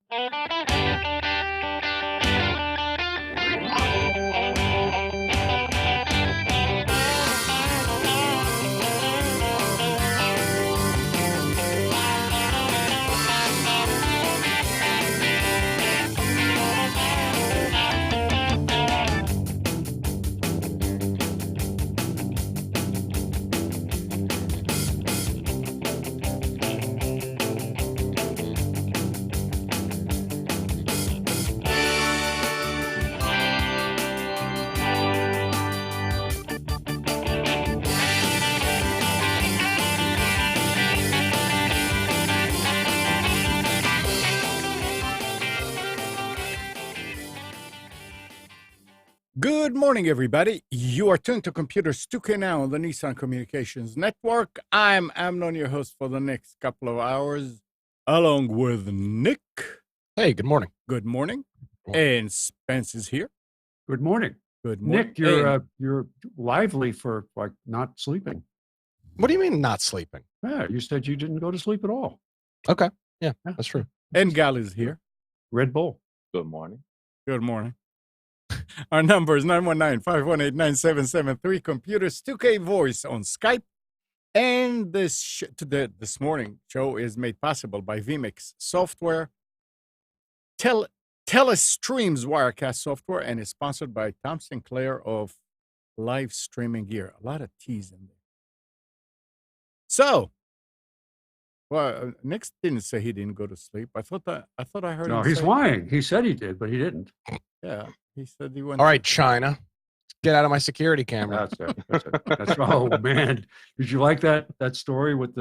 Good morning, everybody. You are tuned to Computers 2K now on the Nissan Communications Network. I'm Amnon, your host for the next couple of hours, along with Nick. Hey, good morning. Good morning. And Spence is here. Good morning. Good morning. Nick, you're lively for like not sleeping. What do you mean not sleeping? Yeah, you said you didn't go to sleep at all. Okay. Yeah, that's true. And Gal is here. Red Bull. Good morning. Good morning. Our number is 919-518-9773. Computers 2K Voice on Skype. And this morning show is made possible by vMix Software, Telestream's Wirecast software, and is sponsored by Tom Sinclair of Live Streaming Gear. A lot of T's in there. So, well, Nick didn't say he didn't go to sleep. I thought I heard him. No, he's lying. He said he did, but he didn't. Yeah, he said he went. All right, China, get out of my security camera. That's it. Oh man, did you like that story with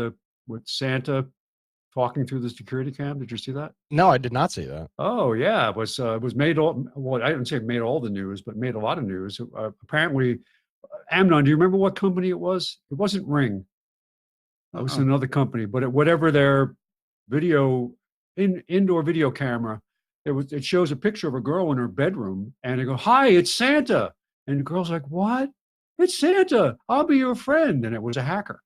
Santa talking through the security cam? Did you see that? No, I did not see that. Oh yeah, it was made all. Well, I didn't say made all the news, but made a lot of news. Apparently, Amnon, do you remember what company it was? It wasn't Ring. It was another company, but whatever their indoor video camera, it shows a picture of a girl in her bedroom, and they go, "Hi, it's Santa," and the girl's like, "What? It's Santa. I'll be your friend." And it was a hacker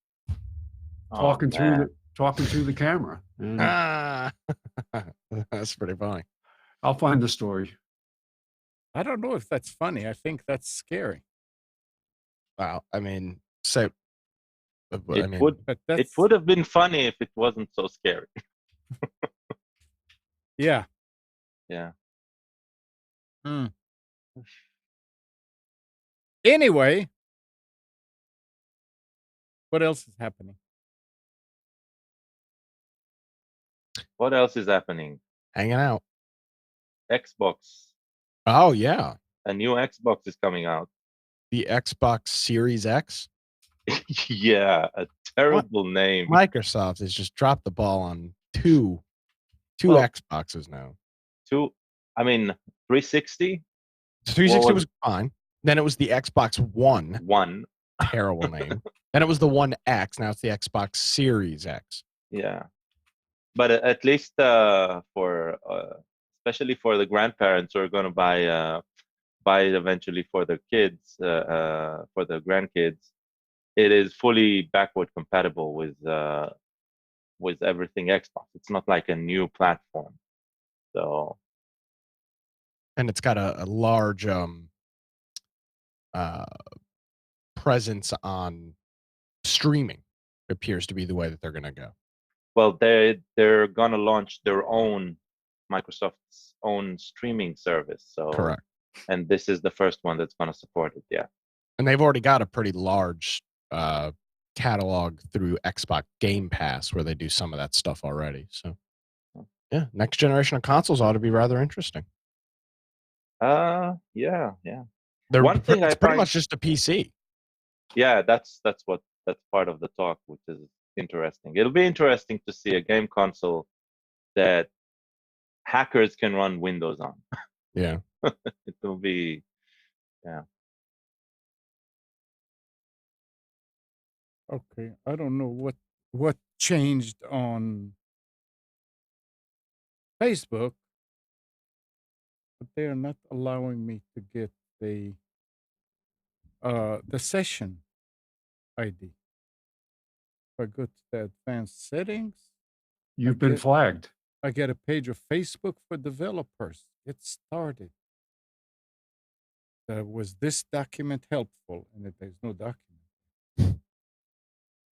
talking through the camera. And that's pretty funny. I'll find the story. I don't know if that's funny. I think that's scary. Wow. I mean, It would have been funny if it wasn't so scary. Yeah. Yeah. Anyway, what else is happening? What else is happening? Hanging out. Xbox. Oh, yeah. A new Xbox is coming out. The Xbox Series X? Yeah, a terrible name. Microsoft has just dropped the ball on two Xboxes now. 360? 360 was fine. Then it was the Xbox One. Terrible name. Then it was the One X. Now it's the Xbox Series X. Yeah. But at least especially for the grandparents who are going to buy it eventually for their kids, for the grandkids, it is fully backward compatible with everything Xbox. It's not like a new platform. So, and it's got a large presence on streaming. Appears to be the way that they're going to go. Well, they're going to launch their own Microsoft's own streaming service. So correct. And this is the first one that's going to support it. Yeah. And they've already got a pretty large catalog through Xbox Game Pass where they do some of that stuff already. So, yeah, next generation of consoles ought to be rather interesting. Yeah. One thing it's pretty much just a PC. Yeah, that's part of the talk, which is interesting. It'll be interesting to see a game console that hackers can run Windows on. Yeah. It will be, yeah. Okay, I don't know what changed on Facebook, but they are not allowing me to get the session ID. If I go to the advanced settings, you've been flagged. I get a page of Facebook for developers. Get started. Was this document helpful? And there's no document.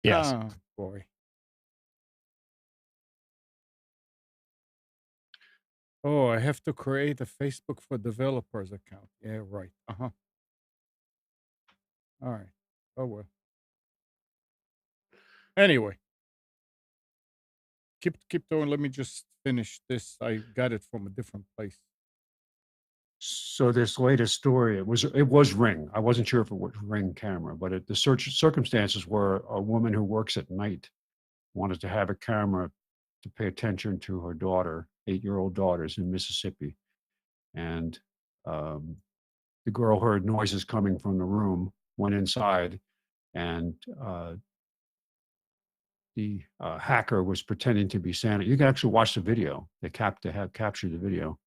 Yes. Oh, boy. Oh, I have to create a Facebook for developers account. Yeah, right. Uh-huh. All right. Oh, well. Anyway. Keep going. Let me just finish this. I got it from a different place. So this latest story, it was Ring. I wasn't sure if it was Ring camera, but the circumstances were a woman who works at night wanted to have a camera to pay attention to her daughter, 8-year-old daughters in Mississippi, and the girl heard noises coming from the room, went inside, and the hacker was pretending to be Santa. You can actually watch the video. They have captured the video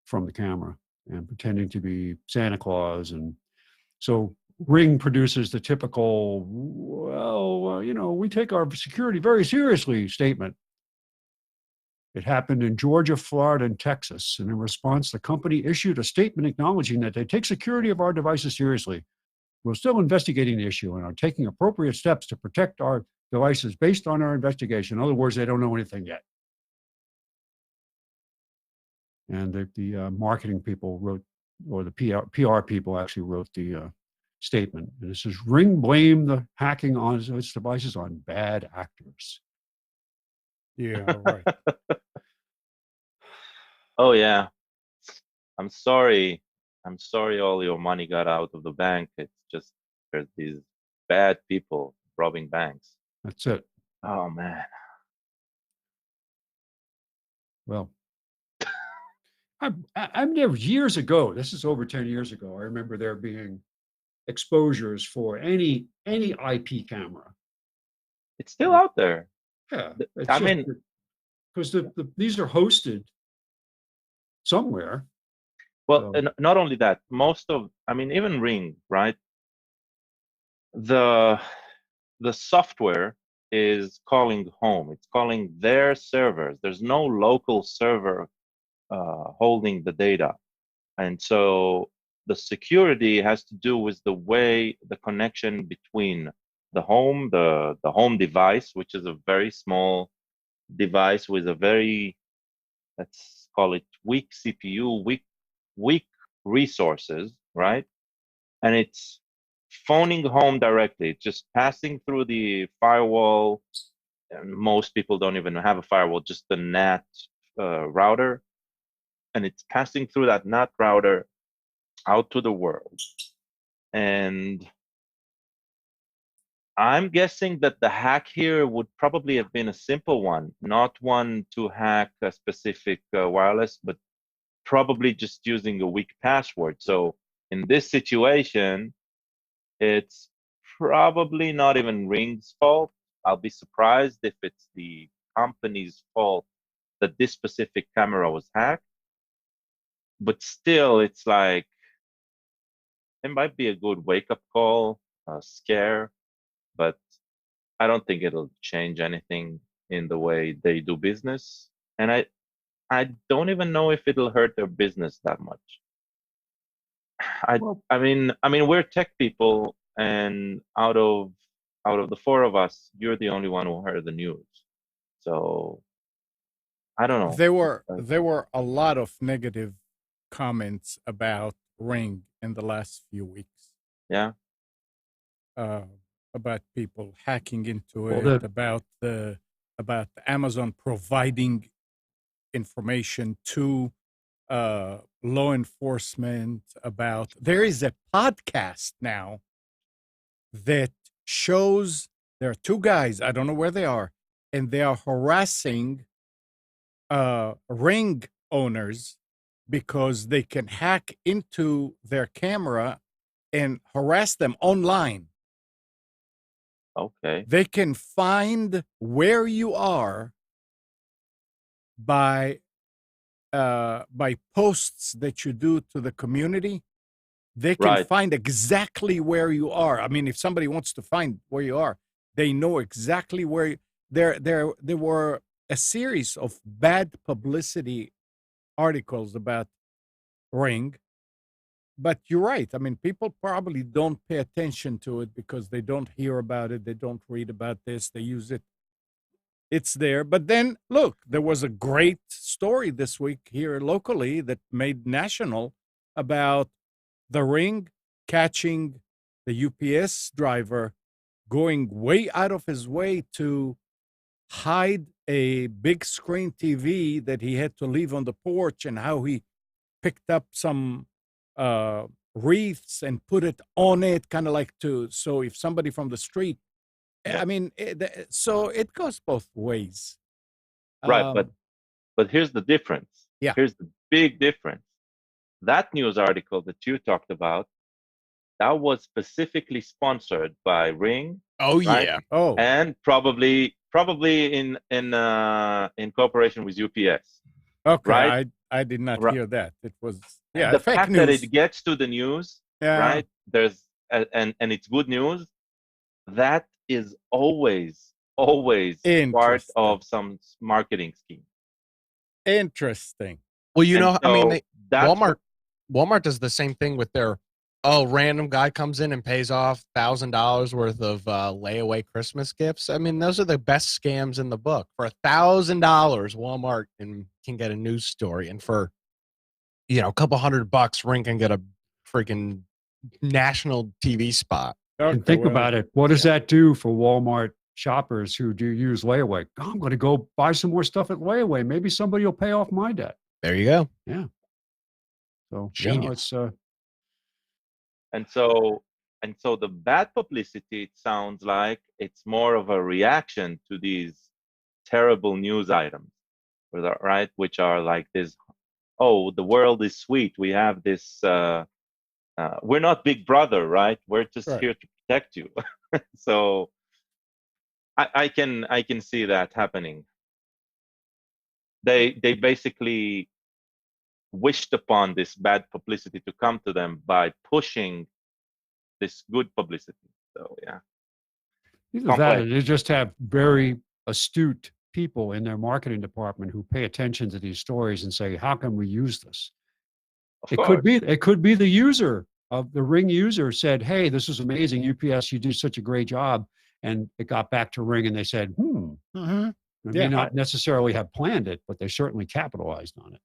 from the camera and pretending to be Santa Claus. And so Ring produces the typical, well, we take our security very seriously statement. It happened in Georgia, Florida, and Texas. And in response, the company issued a statement acknowledging that they take security of our devices seriously. We're still investigating the issue and are taking appropriate steps to protect our devices based on our investigation. In other words, they don't know anything yet. And the marketing people wrote, or the PR people actually wrote the statement. And it says, Ring blamed the hacking on its devices on bad actors. Yeah, right. Oh yeah. I'm sorry all your money got out of the bank. It's just there's these bad people robbing banks. That's it. Oh man. Well, I've never, years ago, this is over 10 years ago, I remember there being exposures for any IP camera. It's still out there. Yeah. I mean, because these are hosted somewhere. well, and not only that, even Ring, right? The software is calling home. It's calling their servers. There's no local server holding the data. And so the security has to do with the way the connection between the home device, which is a very small device with a very, let's call it weak CPU, weak resources, right? And it's phoning home directly, just passing through the firewall. And most people don't even have a firewall, just the NAT router. And it's passing through that NAT router out to the world. And I'm guessing that the hack here would probably have been a simple one, not one to hack a specific wireless, but probably just using a weak password. So in this situation, it's probably not even Ring's fault. I'll be surprised if it's the company's fault that this specific camera was hacked. But still, it's like, it might be a good wake-up call, scare, but I don't think it'll change anything in the way they do business. And I don't even know if it'll hurt their business that much. I mean, we're tech people, and out of the four of us, you're the only one who heard the news. So I don't know. There were a lot of negative comments about Ring in the last few weeks. Yeah. About people hacking into it, about Amazon providing information to law enforcement. About, there is a podcast now that shows there are two guys, I don't know where they are, and they are harassing Ring owners because they can hack into their camera and harass them online. Okay. They can find where you are by posts that you do to the community. They can find exactly where you are. I mean, if somebody wants to find where you are, they know exactly where there were a series of bad publicity articles about Ring. But you're right. I mean, people probably don't pay attention to it because they don't hear about it. They don't read about this. They use it. It's there. But then, look, there was a great story this week here locally that made national about the Ring catching the UPS driver going way out of his way to hide a big screen TV that he had to leave on the porch, and how he picked up some wreaths and put it on it, kind of like so if somebody from the street, I mean, so it goes both ways. Right, but here's the difference. Yeah. Here's the big difference. That news article that you talked about, that was specifically sponsored by Ring. Oh, right? yeah. Oh, And probably in cooperation with UPS. okay. Right? I did not Right. hear that. It was The fake fact news. that it gets to the news, Yeah. right? There's and it's good news. That is always part Interesting. of some marketing scheme. Interesting. Well, you And know, I mean, so that's Walmart does the same thing with their, random guy comes in and pays off $1,000 worth of layaway Christmas gifts. I mean, those are the best scams in the book. For $1,000, Walmart can get a news story, and for a couple $100, Ring can get a freaking national TV spot. And think about it. What does that do for Walmart shoppers who do use layaway? I'm going to go buy some more stuff at layaway. Maybe somebody will pay off my debt. There you go. Yeah. So Genius. it's and so the bad publicity, it sounds like it's more of a reaction to these terrible news items, right? Which are like this, oh, the world is sweet. We have this, we're not Big Brother, right? We're just here to protect you. So I can see that happening. They basically wished upon this bad publicity to come to them by pushing this good publicity. So yeah. either that or they just have very astute people in their marketing department who pay attention to these stories and say, how can we use this? It could be the user of the Ring user said, hey, this is amazing. UPS, you do such a great job. And it got back to Ring and they said, They may not necessarily have planned it, but they certainly capitalized on it.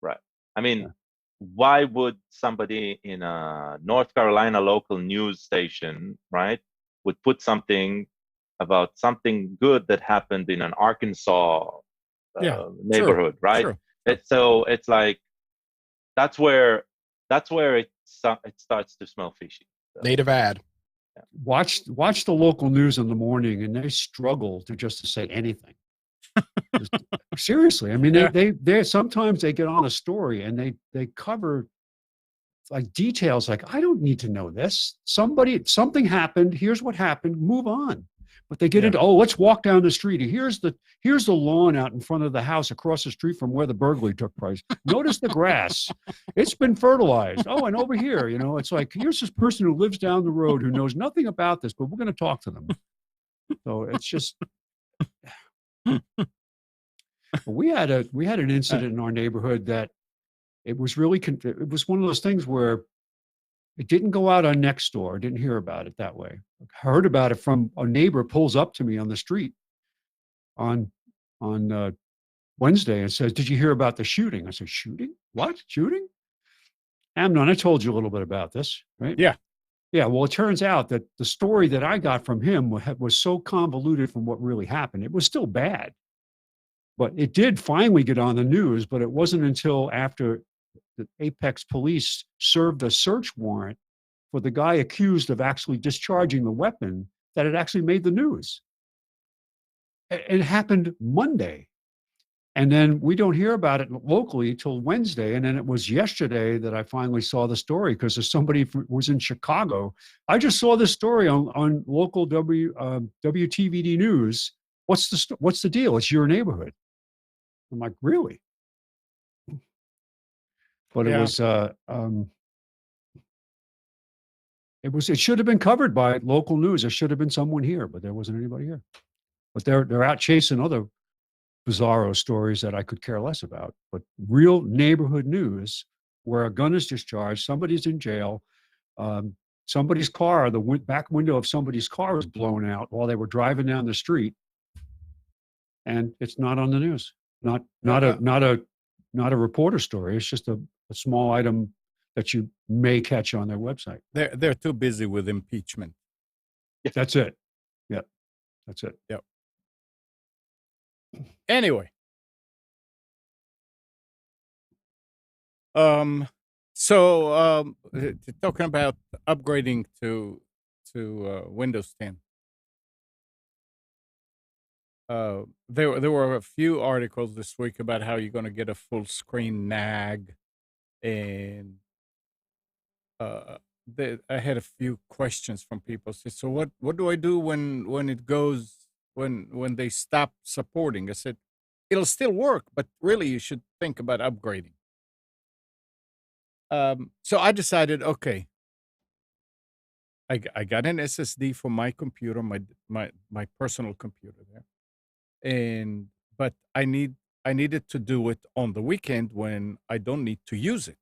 Right. I mean, why would somebody in a North Carolina local news station, right, would put something about something good that happened in an Arkansas neighborhood, right? True. So it's like that's where it starts to smell fishy. So, native ad. Yeah. Watch the local news in the morning, and they struggle to say anything. Seriously, I mean, they sometimes they get on a story and they cover like details like, I don't need to know this. Something happened. Here's what happened. Move on. But they get into, let's walk down the street. Here's the lawn out in front of the house across the street from where the burglary took place. Notice the grass. It's been fertilized. Oh, and over here, it's like, here's this person who lives down the road who knows nothing about this, but we're going to talk to them. So it's just, we had an incident in our neighborhood that it was really, it was one of those things where it didn't go out on Nextdoor. I didn't hear about it that way. I heard about it from a neighbor pulls up to me on the street on Wednesday and says, did you hear about the shooting? I said, shooting? What? Shooting? Amnon, I told you a little bit about this, right? Yeah. Yeah, well, it turns out that the story that I got from him was so convoluted from what really happened. It was still bad, but it did finally get on the news, but it wasn't until after the Apex police served a search warrant for the guy accused of actually discharging the weapon that it actually made the news. It happened Monday. And then we don't hear about it locally till Wednesday. And then it was yesterday that I finally saw the story because there's somebody who was in Chicago. I just saw this story on local WTVD News. What's the deal? It's your neighborhood. I'm like, really? But it should have been covered by local news. There should have been someone here, but there wasn't anybody here. But they're out chasing other bizarro stories that I could care less about, but real neighborhood news where a gun is discharged, somebody's in jail, somebody's car, the back window of somebody's car was blown out while they were driving down the street, and it's not on the news. Not a reporter story. It's just a small item that you may catch on their website. They're too busy with impeachment. That's it. Yep. That's it. Yep. Anyway. So talking about upgrading to Windows 10. There were a few articles this week about how you're going to get a full screen NAG, and I had a few questions from people. So what do I do when it goes when they stop supporting? I said it'll still work, but really you should think about upgrading. So I decided, okay, I got an SSD for my computer, my personal computer there, but I needed to do it on the weekend when I don't need to use it.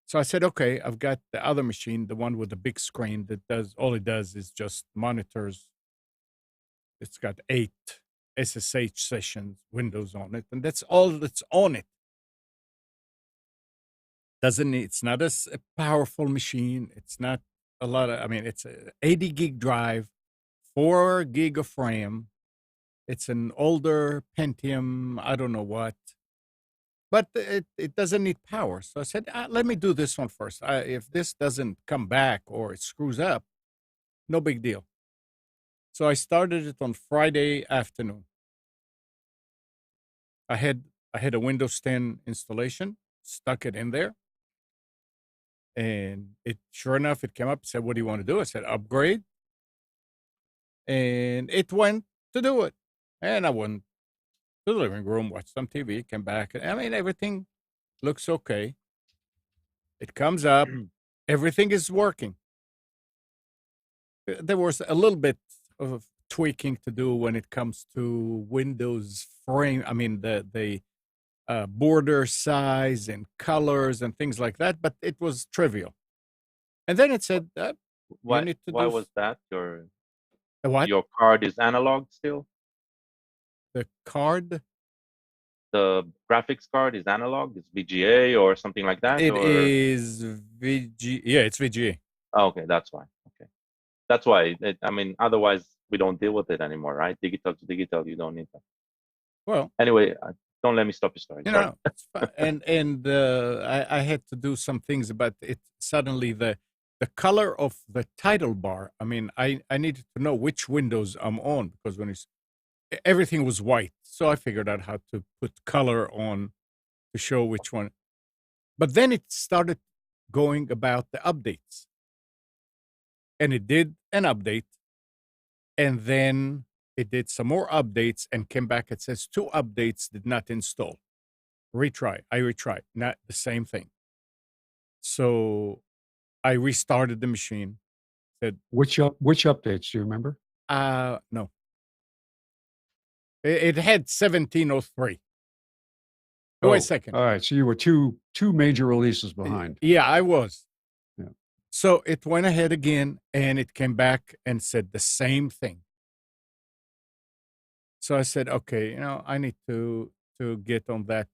So I said, okay, I've got the other machine, the one with the big screen that all it does is just monitors. It's got 8 SSH sessions, Windows on it, and that's all that's on it. It's not a powerful machine. It's not a lot of, it's a 80 gig drive, 4 gig of RAM. It's an older Pentium, I don't know what, but it doesn't need power. So I said, let me do this one first. If this doesn't come back or it screws up, no big deal. So I started it on Friday afternoon. I had a Windows 10 installation, stuck it in there. And sure enough, it came up, said, what do you want to do? I said, upgrade. And it went to do it. And I went to the living room, watched some TV, came back. Everything looks okay. It comes up. Everything is working. There was a little bit of tweaking to do when it comes to Windows frame. The border size and colors and things like that, but it was trivial. And then it said, why was that? What? Your card is analog still? The card? The graphics card is analog? It's VGA or something like that? It is VGA. Yeah, it's VGA. Oh, okay, that's why. Okay. That's why. Otherwise we don't deal with it anymore, right? Digital to digital, you don't need that. Well, anyway, don't let me stop your story. No, it's fine. and I had to do some things about it. Suddenly, the color of the title bar. I needed to know which Windows I'm on, because everything was white. So I figured out how to put color on to show which one. But then it started going about the updates, and it did an update, and then it did some more updates and came back. It says 2 updates did not install. Retry. I retried. Not the same thing. So I restarted the machine. Said, which updates do you remember? No. It had 1703. Wait a second. All right. So you were two major releases behind. Yeah, I was. Yeah. So it went ahead again, and it came back and said the same thing. So I said, okay, I need to get on that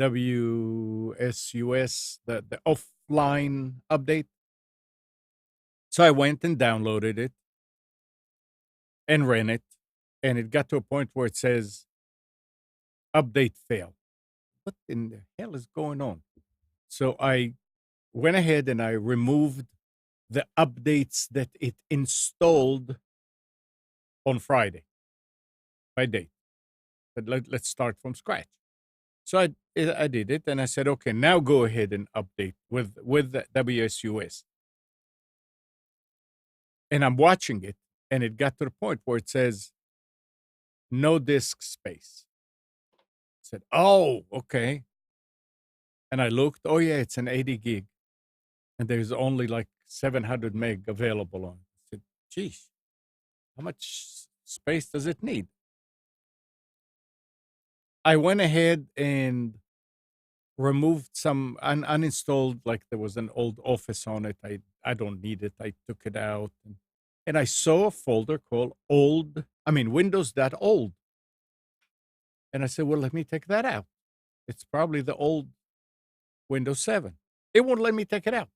WSUS, the offline update. So I went and downloaded it and ran it, and it got to a point where it says update failed. What in the hell is going on? So I went ahead and I removed the updates that it installed on Friday by date. But let's start from scratch. So I did it, and I said, okay, now go ahead and update with the WSUS. And I'm watching it, and it got to the point where it says no disk space. I said, oh, okay. And I looked, oh yeah, it's an 80 gig. And there's only like 700 meg available on it. I said, geez, how much space does it need? I went ahead and removed some, uninstalled, like there was an old Office on it. I don't need it. I took it out. And I saw a folder called Windows.old. And I said, well, let me take that out. It's probably the old Windows 7. It won't let me take it out.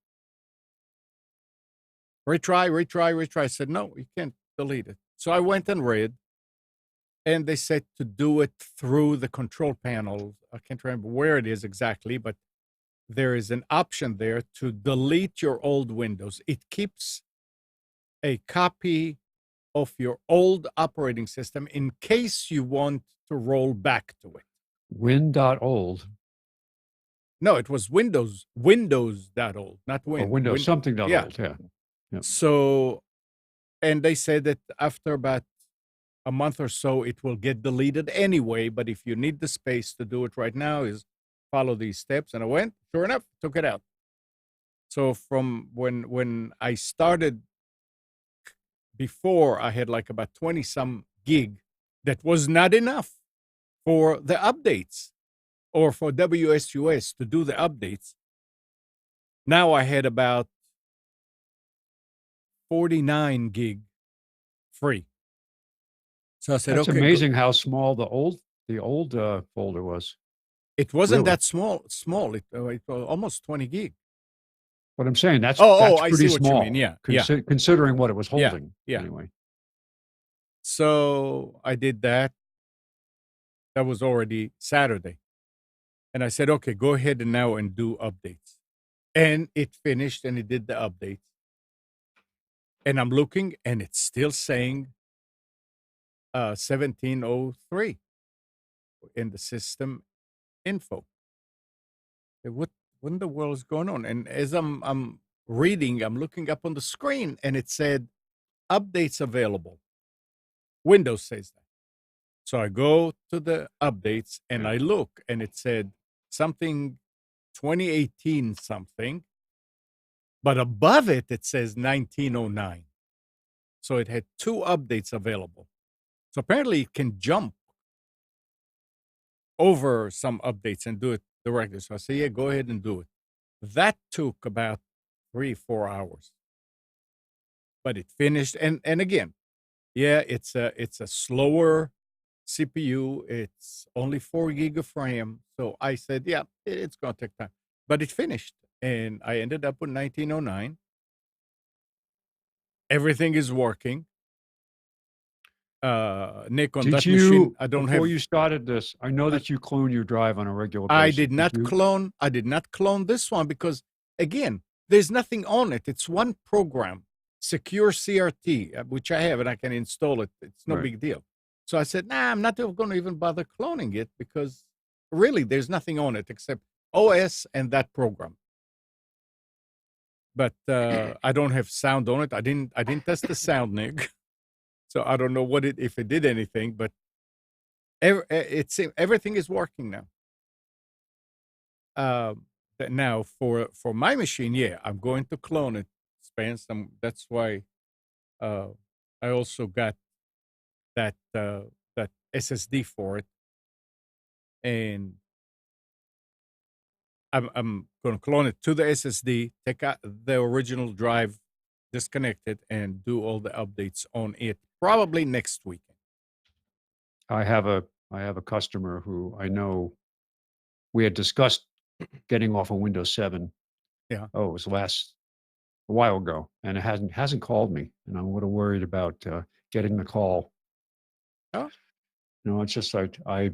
Retry. I said, no, you can't delete it. So I went and read, and they said to do it through the control panel. I can't remember where it is exactly, but there is an option there to delete your old Windows. It keeps a copy of your old operating system in case you want to roll back to it. Win.old. No, it was Windows.old, not Win. Or Windows something.old, yeah. Yep. So, and they said that after about a month or so, it will get deleted anyway. But if you need the space to do it right now, is follow these steps. And I went, sure enough, took it out. So from when I started, before I had like about 20 some gig, that was not enough for the updates or for WSUS to do the updates. Now I had about 49 gig free. So I said, That's okay. amazing how small the old folder was. It wasn't Really? that small. It was almost 20 gig. What I'm saying, that's I pretty see what small. you mean. Yeah, Considering what it was holding. Yeah. Anyway. So I did that. That was already Saturday. And I said, okay, go ahead and now and do updates. And it finished and it did the updates. And I'm looking and it's still saying 1703 in the system info. What in the world is going on? And as I'm reading, I'm looking up on the screen and it said updates available. Windows says that. So I go to the updates and I look and it said something 2018 something, but above it, it says 1909. So it had 2 updates available. So apparently it can jump over some updates and do it directly. So I say, yeah, go ahead and do it. That took about 3-4 hours, but it finished. And again, yeah, it's a slower CPU. It's only 4 gig of RAM. So I said, yeah, it's going to take time, but it finished. And I ended up with 1909. Everything is working. Nick, on that machine, I don't have. Before you started this, I know that you clone your drive on a regular basis. I did not clone this one because, again, there's nothing on it. It's one program, Secure CRT, which I have, and I can install it. It's no big deal. So I said, nah, I'm not going to even bother cloning it because really there's nothing on it except OS and that program. But I don't have sound on it. I didn't test the sound, Nick. So I don't know if it did anything, but everything is working now. Now for my machine, yeah, I'm going to clone it, Spence. That's why I also got that SSD for it, and I'm going to clone it to the SSD, take out the original drive, disconnect it, and do all the updates on it. Probably next weekend. I have a customer who I know we had discussed getting off of Windows 7. Yeah. Oh, it was a while ago, and it hasn't called me, and I'm a little worried about getting the call. Oh. It's just like I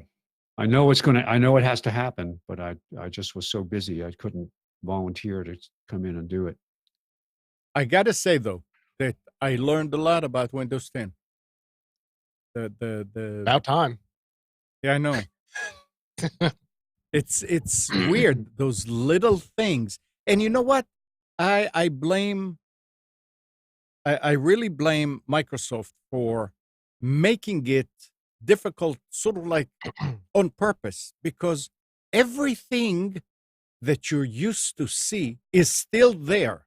know I know it has to happen, but I just was so busy I couldn't volunteer to come in and do it. I gotta say though that I learned a lot about Windows 10. About time. Yeah, I know. It's weird, those little things. And you know what? I really blame Microsoft for making it difficult, sort of like on purpose, because everything that you're used to see is still there.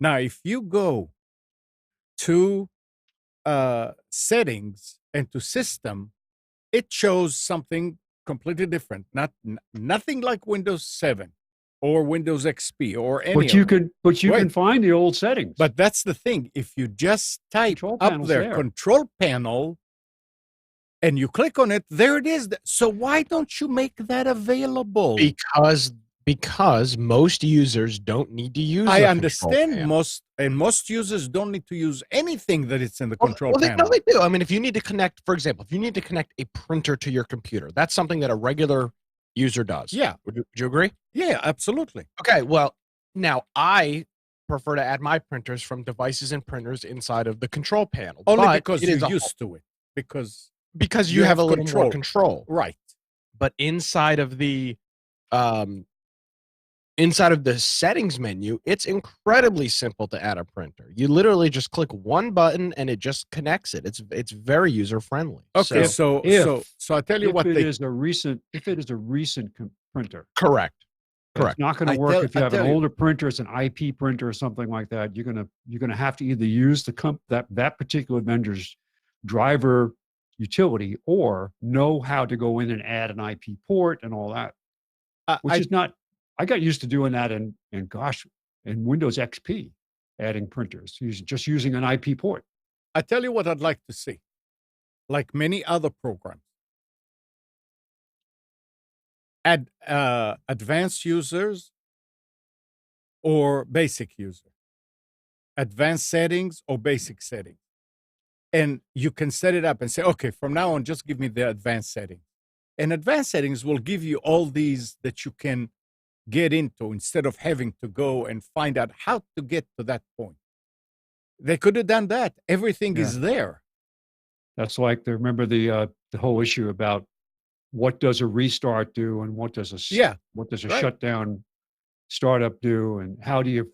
Now, if you go to settings and to system, it shows something completely different. Nothing like Windows 7 or Windows XP or any. But you can find the old settings. But that's the thing. If you just type up there, control panel, and you click on it, there it is. So why don't you make that available? Because most users don't need to use. I understand most users don't need to use anything that it's in the control panel. No, they do. I mean, if you need to connect, for example, if you need to connect a printer to your computer, that's something that a regular user does. Yeah. Would you agree? Yeah, absolutely. Okay, well, now I prefer to add my printers from devices and printers inside of the control panel. Only because you're used to it. Because you have a little more control. Right. But inside of the settings menu, it's incredibly simple to add a printer. You literally just click one button and it just connects it. It's very user friendly. Okay, so I tell you what, if it is a recent printer, correct. It's not going to work if you have an older printer. It's an IP printer or something like that. You're gonna have to either use that particular vendor's driver utility or know how to go in and add an IP port and all that, which is not. I got used to doing that in Windows XP, adding printers, just using an IP port. I tell you what I'd like to see, like many other programs, add advanced users or basic user, advanced settings or basic settings. And you can set it up and say, okay, from now on, just give me the advanced settings. And advanced settings will give you all these that you can get into instead of having to go and find out how to get to that point. They could have done that. Everything is there. That's like remember the whole issue about what does a restart do and what does a shutdown startup do, and how do you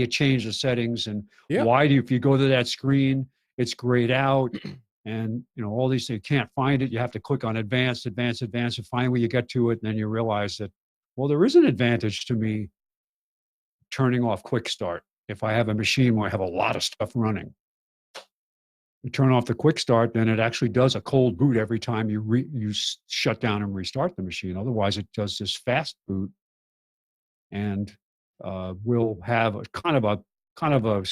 change the settings, and why if you go to that screen it's grayed out, and all these things, you can't find it, you have to click on advanced, and finally you get to it, and then you realize that, well, there is an advantage to me turning off quick start if I have a machine where I have a lot of stuff running. You turn off the quick start, then it actually does a cold boot every time you shut down and restart the machine. Otherwise, it does this fast boot, and we'll have a kind of a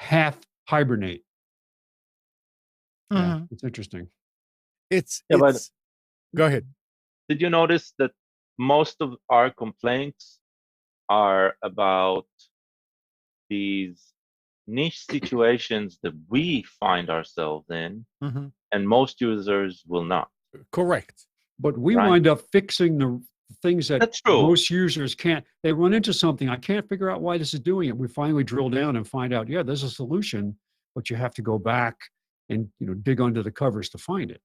half hibernate. Yeah, it's interesting. But go ahead. Did you notice that most of our complaints are about these niche situations that we find ourselves in, and most users will not? Correct. But we wind up fixing the things that most users can't. They run into something, I can't figure out why this is doing it. We finally drill down and find out, there's a solution, but you have to go back and dig under the covers to find it.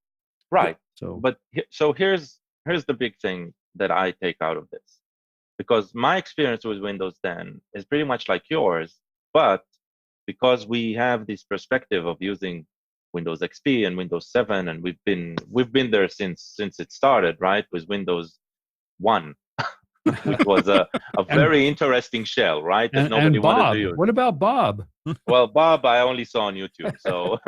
Right. So here's the big thing that I take out of this, because my experience with Windows 10 is pretty much like yours, but because we have this perspective of using Windows XP and Windows 7, and we've been there since it started, right, with Windows 1, which was a very interesting shell, right, that nobody wanted to use. What about Bob? Well, Bob, I only saw on YouTube, so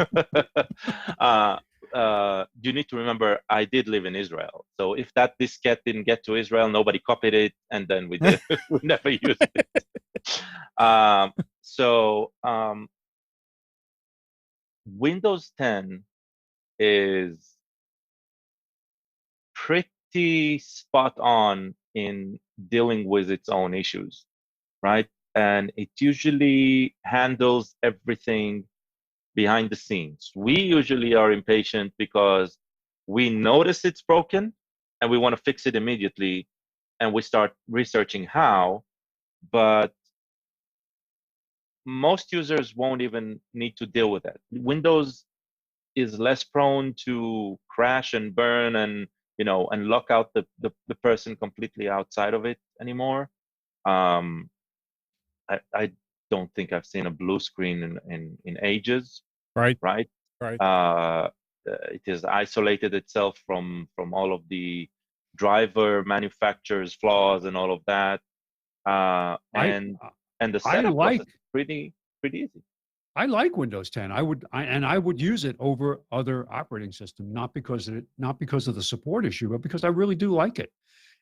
you need to remember, I did live in Israel. So if that diskette didn't get to Israel, nobody copied it, and then we never used it. Windows 10 is pretty spot on in dealing with its own issues, right? And it usually handles everything behind the scenes. We usually are impatient because we notice it's broken and we want to fix it immediately, and we start researching how, but most users won't even need to deal with that. Windows is less prone to crash and burn and and lock out the person completely outside of it anymore. I don't think I've seen a blue screen in ages. Right. It has isolated itself from all of the driver manufacturers' flaws and all of that. And the setup was pretty easy. I like Windows 10. I would use it over other operating systems, not because of the support issue, but because I really do like it.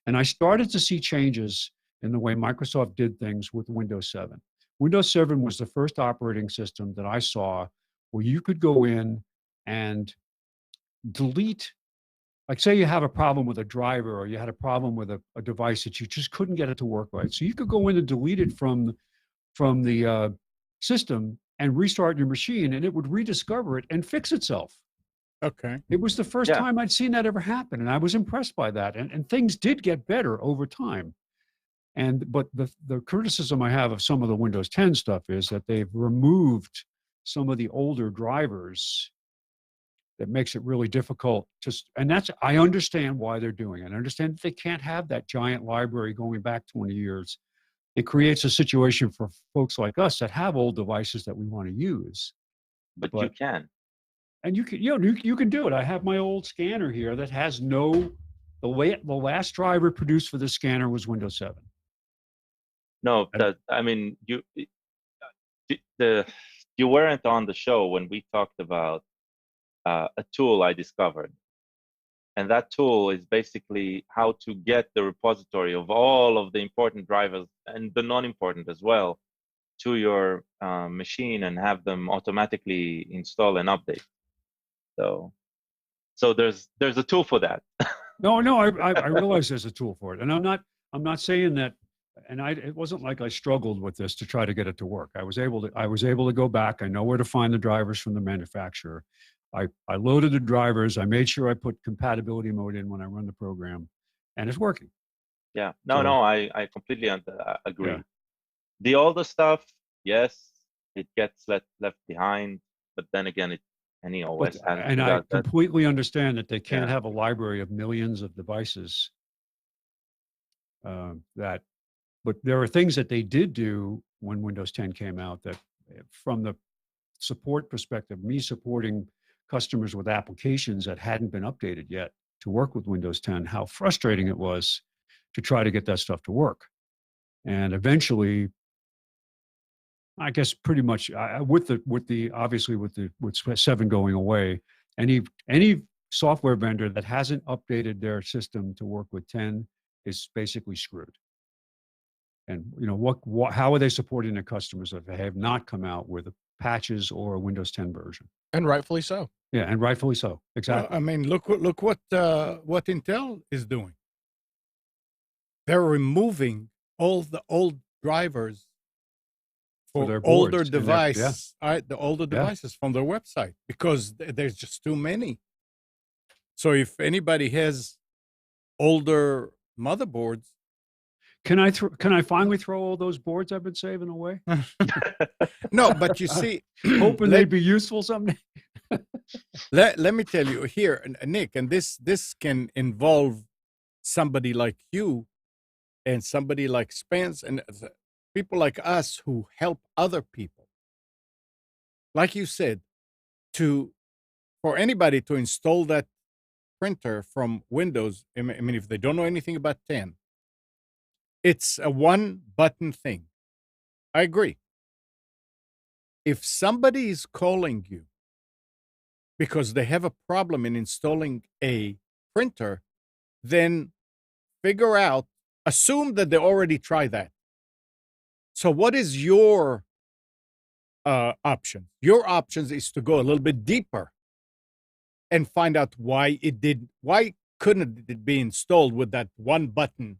And I started to see changes in the way Microsoft did things with Windows 7. Windows 7 was the first operating system that I saw where you could go in and delete, like say you have a problem with a driver or you had a problem with a device that you just couldn't get it to work right. So you could go in and delete it from the system and restart your machine, and it would rediscover it and fix itself. Okay. It was the first time I'd seen that ever happen, and I was impressed by that. And things did get better over time. But the criticism I have of some of the Windows 10 stuff is that they've removed some of the older drivers that makes it really difficult I understand why they're doing it. I understand that they can't have that giant library going back 20 years. It creates a situation for folks like us that have old devices that we want to use. But you can. And you can do it. I have my old scanner here that has the last driver produced for the scanner was Windows 7. No, you weren't on the show when we talked about a tool I discovered. And that tool is basically how to get the repository of all of the important drivers and the non-important as well to your machine and have them automatically install and update. So there's a tool for that. No, I realize there's a tool for it, and I'm not saying that. And it wasn't like I struggled with this to try to get it to work. I was able to go back. I know where to find the drivers from the manufacturer. I loaded the drivers. I made sure I put compatibility mode in when I run the program, and it's working. Yeah. I completely agree. Yeah. The older stuff, yes, it gets left behind. But then again, any OS has. And I completely understand that they can't have a library of millions of devices. But there are things that they did do when Windows 10 came out that, from the support perspective, me supporting customers with applications that hadn't been updated yet to work with Windows 10, how frustrating it was to try to get that stuff to work. And eventually, I guess pretty much with 7 going away, any software vendor that hasn't updated their system to work with 10 is basically screwed. And how are they supporting their customers if they have not come out with patches or a Windows 10 version? And rightfully so. Yeah, and rightfully so. Exactly. I mean, look what Intel is doing. They're removing all the old drivers for their older devices, the older devices from their website because there's just too many. So if anybody has older motherboards, can I finally throw all those boards I've been saving away? No, but you see, hoping they'd be useful someday. let me tell you here, Nick, and this can involve somebody like you and somebody like Spence and people like us who help other people. Like you said, for anybody to install that printer from Windows, I mean, if they don't know anything about 10, it's a one-button thing. I agree. If somebody is calling you because they have a problem in installing a printer, then assume that they already tried that. So what is your option? Your options is to go a little bit deeper and find out why couldn't it be installed with that one button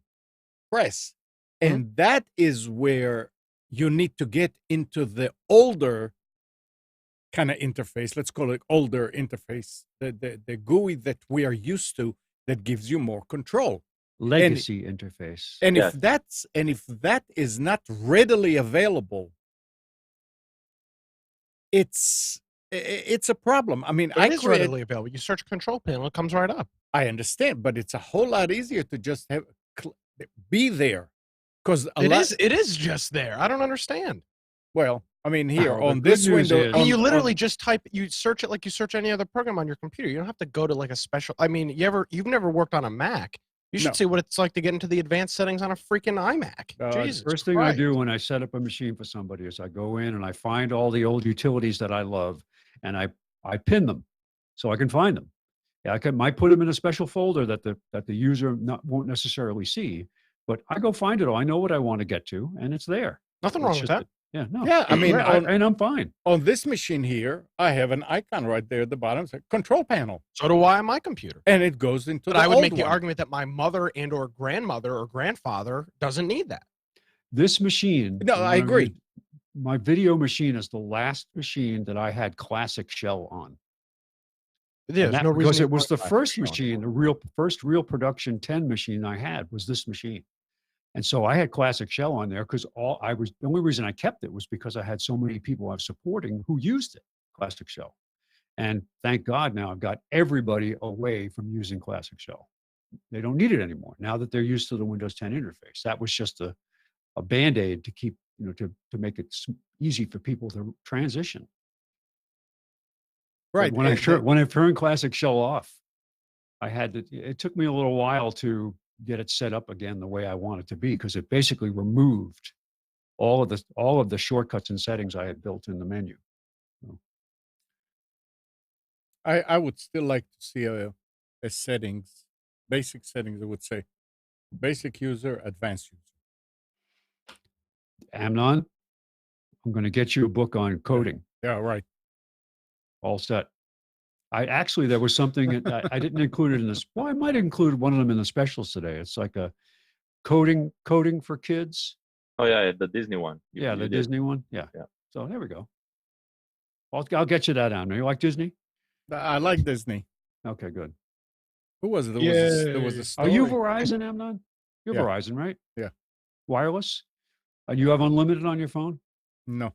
press? And that is where you need to get into the older kind of interface. Let's call it older interface, the GUI that we are used to that gives you more control. Legacy interface. And if that is not readily available, it's a problem. I mean, it is readily available. You search control panel, it comes right up. I understand, but it's a whole lot easier to just be there, because it is just there. I don't understand. Well, I mean, here on this window, you literally just you search it like you search any other program on your computer. You don't have to go to like a special. I mean, you've never worked on a Mac. You should see what it's like to get into the advanced settings on a freaking iMac. Jesus First thing I do when I set up a machine for somebody is I go in and I find all the old utilities that I love, and I pin them so I can find them. Yeah, might put them in a special folder that the user won't necessarily see, but I go find it all. I know what I want to get to, and it's there. Nothing wrong with that. Yeah, no. Yeah, I mean, and I'm fine. On this machine here, I have an icon right there at the bottom. It's a control panel. So do I on my computer. And it goes into but the I would old make the one. argument that my mother and or grandmother or grandfather doesn't need that. This machine. No, I agree. My video machine is the last machine that I had classic shell on. There's no reason because it was the first machine, the first real production 10 machine I had was this machine. And so I had classic shell on there because the only reason I kept it was because I had so many people I was supporting who used it, classic shell. And thank God now I've got everybody away from using classic shell. They don't need it anymore now that they're used to the Windows 10 interface. That was just a Band-Aid to keep, to make it easy for people to transition. Right. But when I turned classic shell off, it took me a little while to get it set up again the way I want it to be, because it basically removed all of the shortcuts and settings I had built in the menu. So. I would still like to see a settings, basic settings. I would say basic user, advanced user. Amnon, I'm going to get you a book on coding. Yeah, right. All set. There was something I didn't include it in this. Well, I might include one of them in the specials today. It's like a coding for kids. Oh yeah, the Disney one. The Disney one. Yeah. So there we go. I'll get you that on. You like Disney? I like Disney. Okay, good. Who was it? There was a story. Are you Verizon, Amnon? You're Verizon, right? Yeah. Wireless? You have unlimited on your phone? No.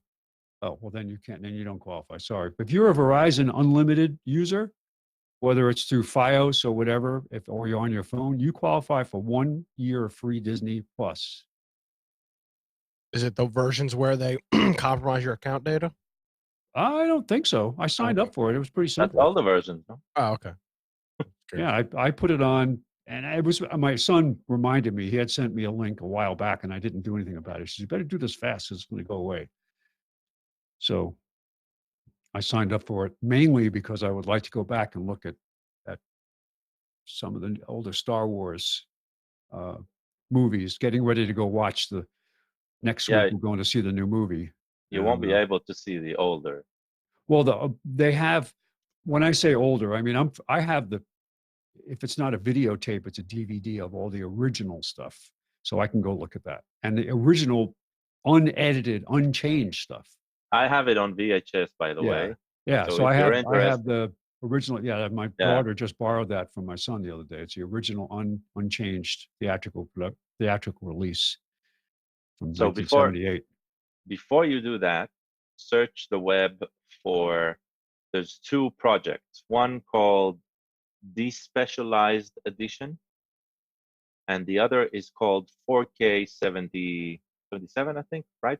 Oh, well, then you can't. Then you don't qualify. Sorry. If you're a Verizon Unlimited user, whether it's through FiOS or whatever, or you're on your phone, you qualify for 1 year of free Disney Plus. Is it the versions where they compromise your account data? I don't think so. I signed up for it. It was pretty simple. That's all the versions. No? Oh, okay. Yeah, I put it on, and it was my son reminded me. He had sent me a link a while back, and I didn't do anything about it. He said, "You better do this fast, because it's going to go away." So I signed up for it mainly because I would like to go back and look at some of the older Star Wars movies, getting ready to go watch the next week. We're going to see the new movie. You won't be able to see the older. Well, they have, when I say older, I mean, I have if it's not a videotape, it's a DVD of all the original stuff. So I can go look at that. And the original unedited, unchanged stuff. I have it on VHS, by the way. Yeah, so I have the original. Yeah, my daughter just borrowed that from my son the other day. It's the original unchanged theatrical release from 1978. Before you do that, search the web there's 2 projects. One called Despecialized Edition, and the other is called 4K 77, I think, right?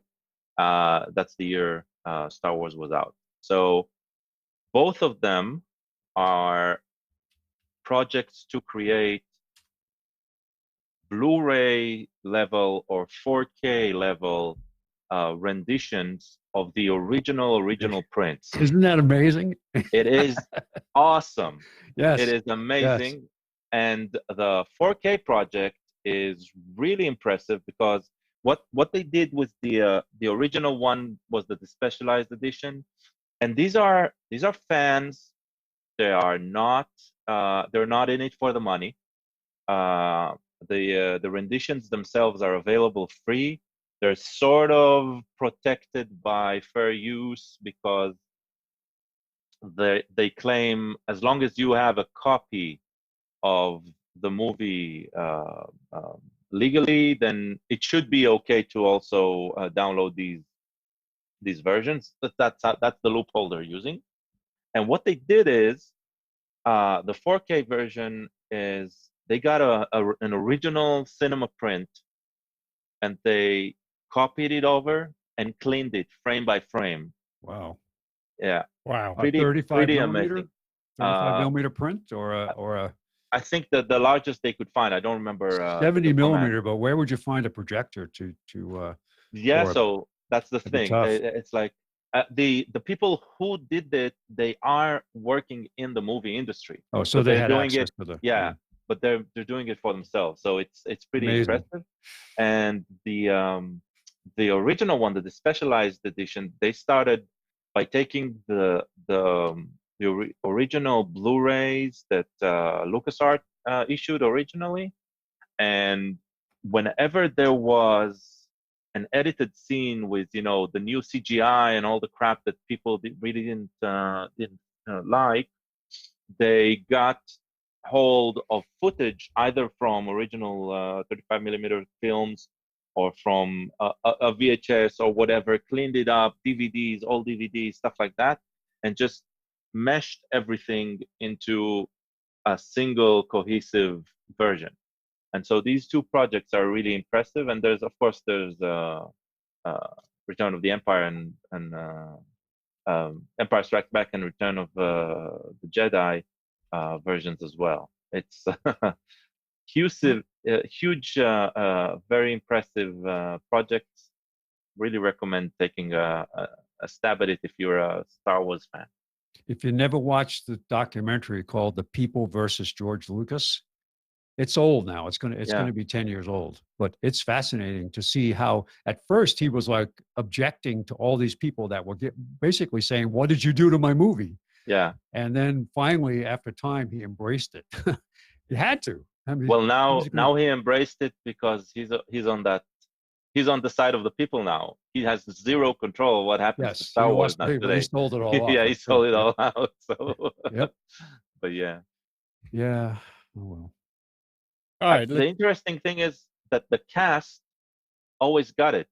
That's the year Star Wars was out. So both of them are projects to create Blu-ray level or 4K level renditions of the original prints. Isn't that amazing? It is awesome. Yes. It is amazing. Yes. And the 4K project is really impressive because what they did with the original one was the specialized edition, and these are fans. They are not they're not in it for the money. The renditions themselves are available free. They're sort of protected by fair use because they claim as long as you have a copy of the movie legally, then it should be okay to also download these versions. That's the loophole they're using. And what they did is the 4K version is they got an original cinema print, and they copied it over and cleaned it frame by frame. Wow. Yeah. Wow. Pretty 35 pretty millimeter, amazing. 35 millimeter print or a. I think that the largest they could find. I don't remember 70 the format. millimeter, but where would you find a projector to Yeah, or so that's the it'd be thing. tough. It's like the people who did it, they are working in the movie industry. Oh, so But they they're had doing access it, to the yeah, but they're doing it for themselves. So it's pretty Amazing. impressive. And the original one, the specialized edition, they started by taking the original Blu-rays that LucasArts issued originally, and whenever there was an edited scene with the new CGI and all the crap that people really didn't like, they got hold of footage either from original 35 millimeter films or from a VHS or whatever, cleaned it up, DVDs, old DVDs, stuff like that, and just meshed everything into a single cohesive version. And so these two projects are really impressive. And there's, of course, Return of the Empire and Empire Strikes Back and Return of the Jedi versions as well. It's huge, very impressive projects. Really recommend taking a stab at it if you're a Star Wars fan. If you never watched the documentary called "The People versus George Lucas," it's old now. It's gonna be 10 years old, but it's fascinating to see how at first he was like objecting to all these people that were basically saying, "What did you do to my movie?" Yeah. And then finally, after time, he embraced it. He had to. I mean, well, now he embraced it because he's on the side of the people now. He has zero control of what happens to Star Wars now today. He sold it all off. Yeah, he sold it all out. So. Yep. But yeah. Yeah. Oh well. All right. The interesting thing is that the cast always got it.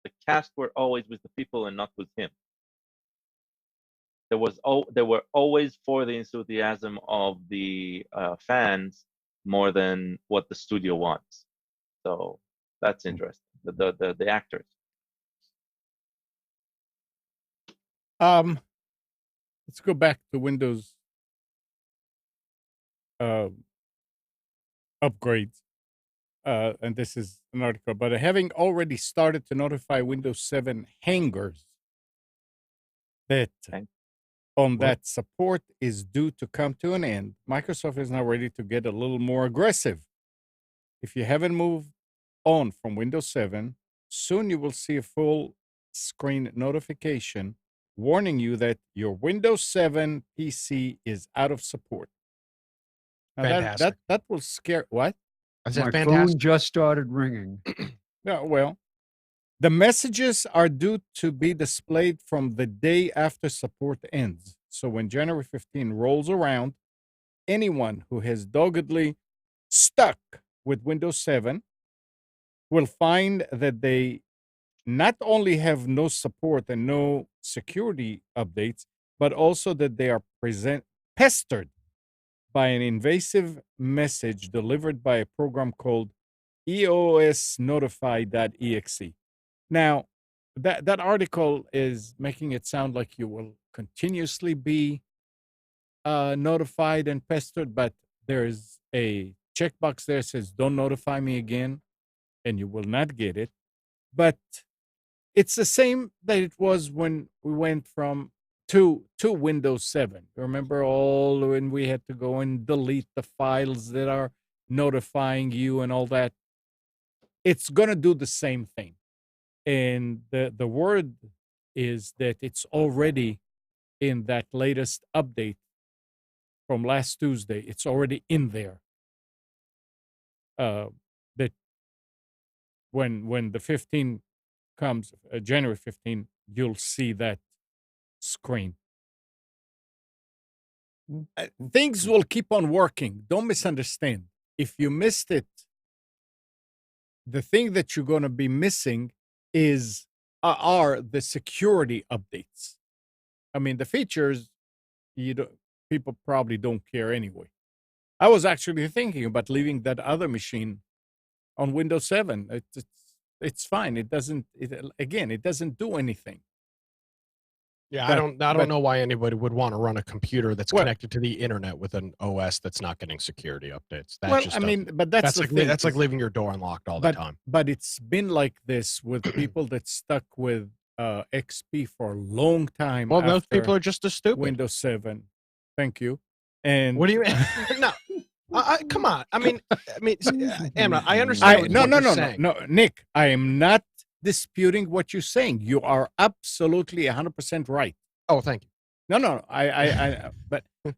The cast were always with the people and not with him. They were always for the enthusiasm of the fans more than what the studio wants. So that's interesting. The actors. Let's go back to Windows upgrades. And this is an article, but having already started to notify Windows 7 hangers that that support is due to come to an end, Microsoft is now ready to get a little more aggressive. If you haven't moved on from Windows 7, soon you will see a full screen notification warning you that your Windows 7 PC is out of support. Now Fantastic. That will scare what? I said My fantastic. phone just started ringing. Yeah, well, the messages are due to be displayed from the day after support ends. So when January 15 rolls around, anyone who has doggedly stuck with Windows 7 will find that they not only have no support and no security updates, but also that they are pestered by an invasive message delivered by a program called eosnotify.exe. Now, that article is making it sound like you will continuously be notified and pestered, but there's a checkbox there that says, don't notify me again, and you will not get it. But it's the same that it was when we went from to Windows 7. Remember all when we had to go and delete the files that are notifying you and all that? It's going to do the same thing. And the word is that it's already in that latest update from last Tuesday. It's already in there. That when the 15 comes, January 15, you'll see that screen. Things will keep on working. Don't misunderstand. If you missed it, the thing that you're going to be missing are the security updates. I mean, the features, people probably don't care anyway. I was actually thinking about leaving that other machine on Windows 7. It's fine. It doesn't do anything. Yeah, I don't know why anybody would want to run a computer that's connected to the internet with an OS that's not getting security updates. That's the thing. That's like leaving your door unlocked all the time. But it's been like this with people that stuck with XP for a long time. Well, those people are just as stupid. Windows 7. Thank you. And what do you mean? No. Come on. I mean, Emma, I understand. No, Nick, I am not disputing what you're saying. You are absolutely 100% right. Oh, thank you. No,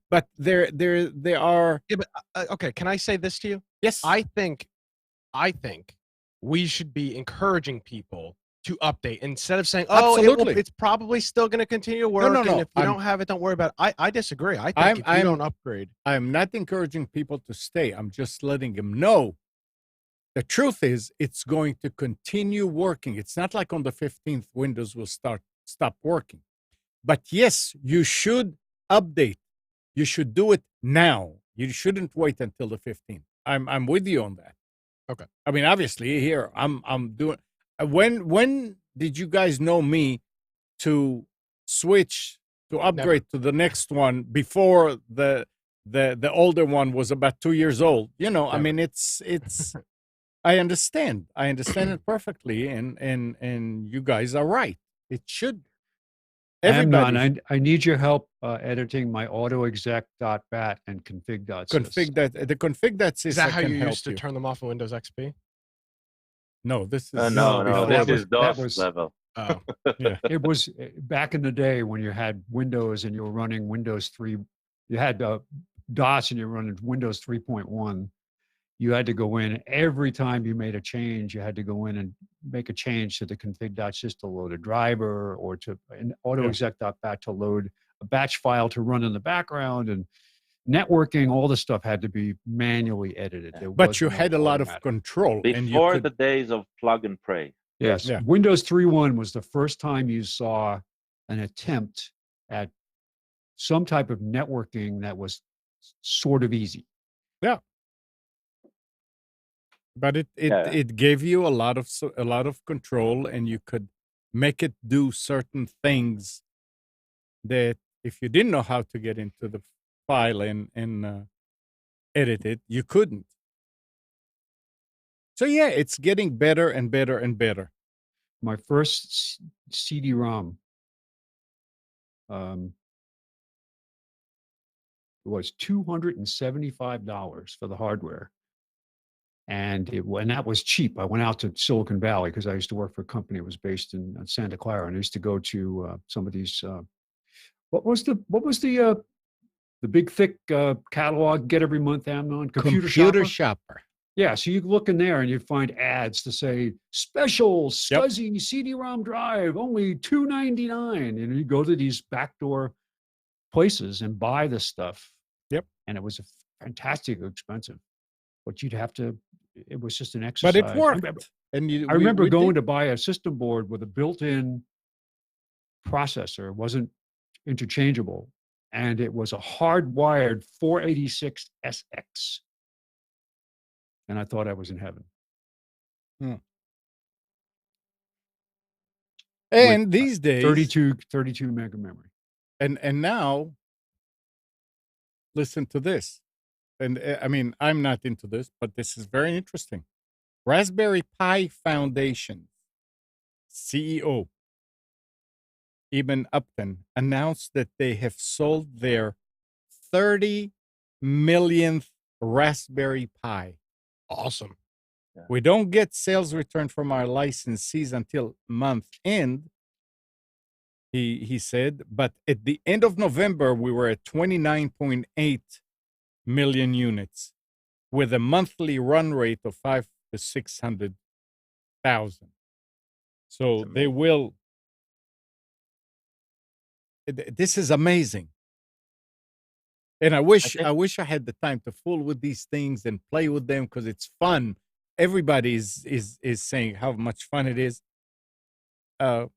but there are. Yeah, but okay. Can I say this to you? Yes. I think we should be encouraging people to update instead of saying, "Oh, it's probably still going to continue to work." No. And if you don't have it, don't worry about it. I disagree. I think if you don't upgrade, I'm not encouraging people to stay. I'm just letting them know. The truth is, it's going to continue working. It's not like on the 15th, Windows will stop working. But yes, you should update. You should do it now. You shouldn't wait until the 15th. I'm with you on that. Okay. I mean, obviously, here I'm doing. When did you guys know me to switch to upgrade to the next one before the older one was about 2 years old? You know, I mean, it's. I understand it perfectly, and you guys are right. It should. Amnon, I need your help editing my autoexec.bat and config.sys. The config.sys. Is that how you used to turn them off in Windows XP? No, this is no. This is DOS level. Oh, yeah. It was back in the day when you had Windows and you were running Windows 3. You had DOS and you were running Windows 3.1. You had to go in every time you made a change. You had to go in and make a change to the config.sys to load a driver, or to an autoexec.bat to load a batch file to run in the background, and networking. All the stuff had to be manually edited. But you had a lot of control before the days of plug and pray. Yes, Windows 3.1 was the first time you saw an attempt at some type of networking that was sort of easy. Yeah. But it gave you a lot of control, and you could make it do certain things that if you didn't know how to get into the file and edit it, you couldn't. So yeah, it's getting better and better and better. My first CD-ROM was $275 for the hardware. And that was cheap. I went out to Silicon Valley because I used to work for a company that was based in Santa Clara, and I used to go to some of these. What was the big thick catalog get every month, Amnon? Computer Shopper. Yeah, so you look in there and you find ads to say special SCSI CD-ROM drive, only $299. And you go to these backdoor places and buy this stuff. Yep. And it was fantastically expensive. But you'd have to. It was just an exercise. But it worked. I remember going to buy a system board with a built-in processor. It wasn't interchangeable, and it was a hardwired 486 SX. And I thought I was in heaven. And these days, 32 mega memory. And now, listen to this. And I mean, I'm not into this, but this is very interesting. Raspberry Pi Foundation CEO Eben Upton announced that they have sold their 30 millionth Raspberry Pi. Awesome. Yeah. We don't get sales return from our licensees until month end, he said, but at the end of November, we were at 29.8 million units with a monthly run rate of 500,000 to 600,000. So they will. This is amazing. And I wish I had the time to fool with these things and play with them because it's fun. Everybody is saying how much fun it is. I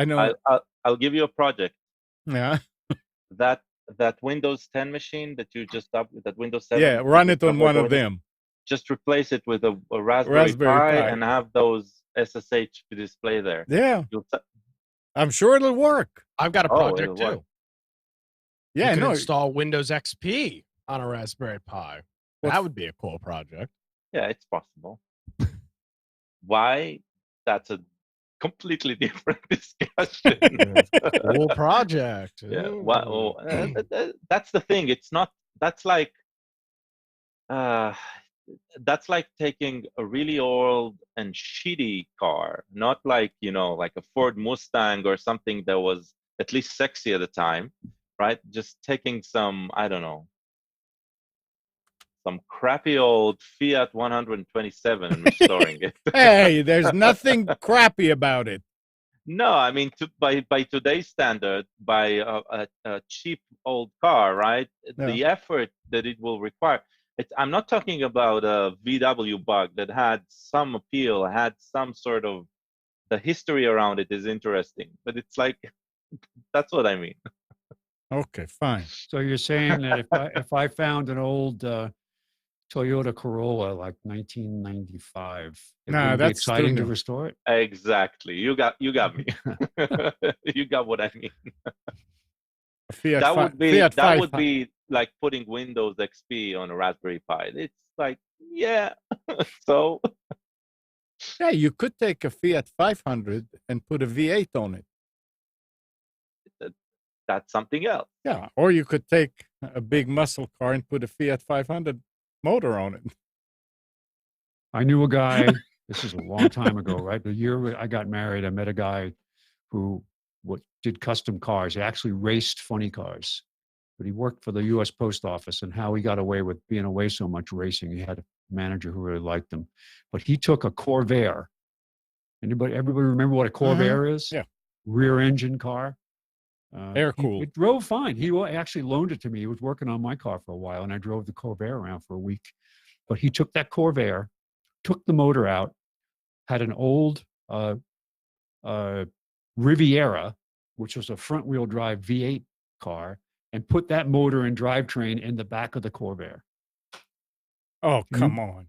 know. I'll give you a project. Yeah. That Windows 10 machine that you just up that Windows 7. Yeah, run it on one of them. Just replace it with a Raspberry Pi and have those SSH to display there. Yeah. I'm sure it'll work. I've got a Oh, project it'll work. too. Yeah, You could no. install Windows XP on a Raspberry Pi. That would be a cool project. Yeah, it's possible. Why? That's a completely different discussion. Cool project. Yeah. That's the thing. It's not. That's like. That's like taking a really old and shitty car, not like, like a Ford Mustang or something that was at least sexy at the time, right? Just taking some, I don't know, some crappy old Fiat 127 and restoring it. Hey, there's nothing crappy about it. No, I mean, by today's standard, by a cheap old car, right? Yeah. The effort that it will require. I'm not talking about a VW bug that had some appeal, had some sort of, the history around it is interesting, but it's like, that's what I mean. Okay, fine. So you're saying that if I found an old Toyota Corolla like 1995, it Nah, would be that's too exciting to new. restore it? Exactly. You got me. You got what I mean. Fiat that would be like putting Windows XP on a Raspberry Pi. It's like, yeah. So yeah, you could take a Fiat 500 and put a V8 on it. that's something else. Yeah, or you could take a big muscle car and put a Fiat 500 motor on it. I knew a guy, this is a long time ago, right? The year I got married, I met a guy who did custom cars. He actually raced funny cars, but he worked for the U.S. Post Office, and how he got away with being away so much racing. He had a manager who really liked him, but he took a Corvair. Everybody remember what a Corvair is? Yeah. Rear engine car. Air cooled. It drove fine. He actually loaned it to me. He was working on my car for a while, and I drove the Corvair around for a week. But he took that Corvair, took the motor out, had an old Riviera, which was a front-wheel drive V8 car, and put that motor and drivetrain in the back of the Corvair. Oh, come on.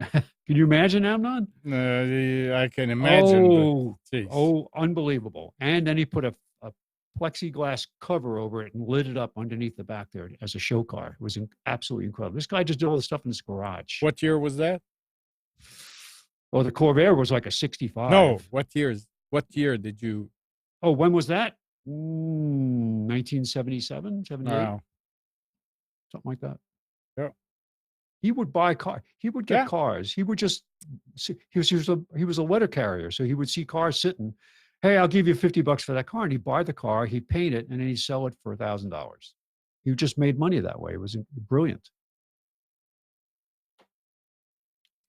Can you imagine, Amnon? I can imagine. Unbelievable. And then he put a plexiglass cover over it and lit it up underneath the back there as a show car. It was absolutely incredible. This guy just did all this stuff in his garage. What year was that? Oh, the Corvair was like a 65. No, what year did you? Oh, when was that? 1977, 78? Wow. Something like that. Yeah. He would buy cars. He would get cars. He would just, he was a letter carrier. So he would see cars sitting. Hey, I'll give you $50 for that car. And he'd buy the car, he'd paint it, and then he'd sell it for $1,000. He just made money that way. It was brilliant.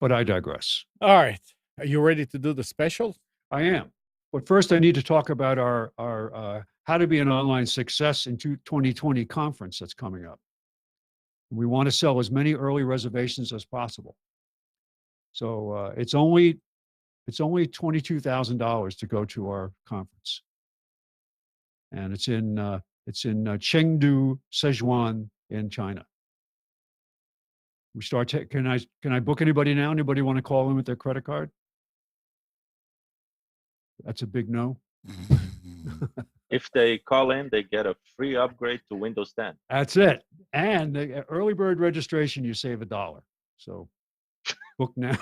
But I digress. All right. Are you ready to do the special? I am. But first, I need to talk about our How to Be an Online Success in 2020 conference that's coming up. We want to sell as many early reservations as possible. So it's only $22,000 to go to our conference, and it's in Chengdu, Sichuan, in China. We start. Can I book anybody now? Anybody want to call in with their credit card? That's a big no. If they call in, they get a free upgrade to Windows 10. That's it. And the early bird registration, you save $1. So book now.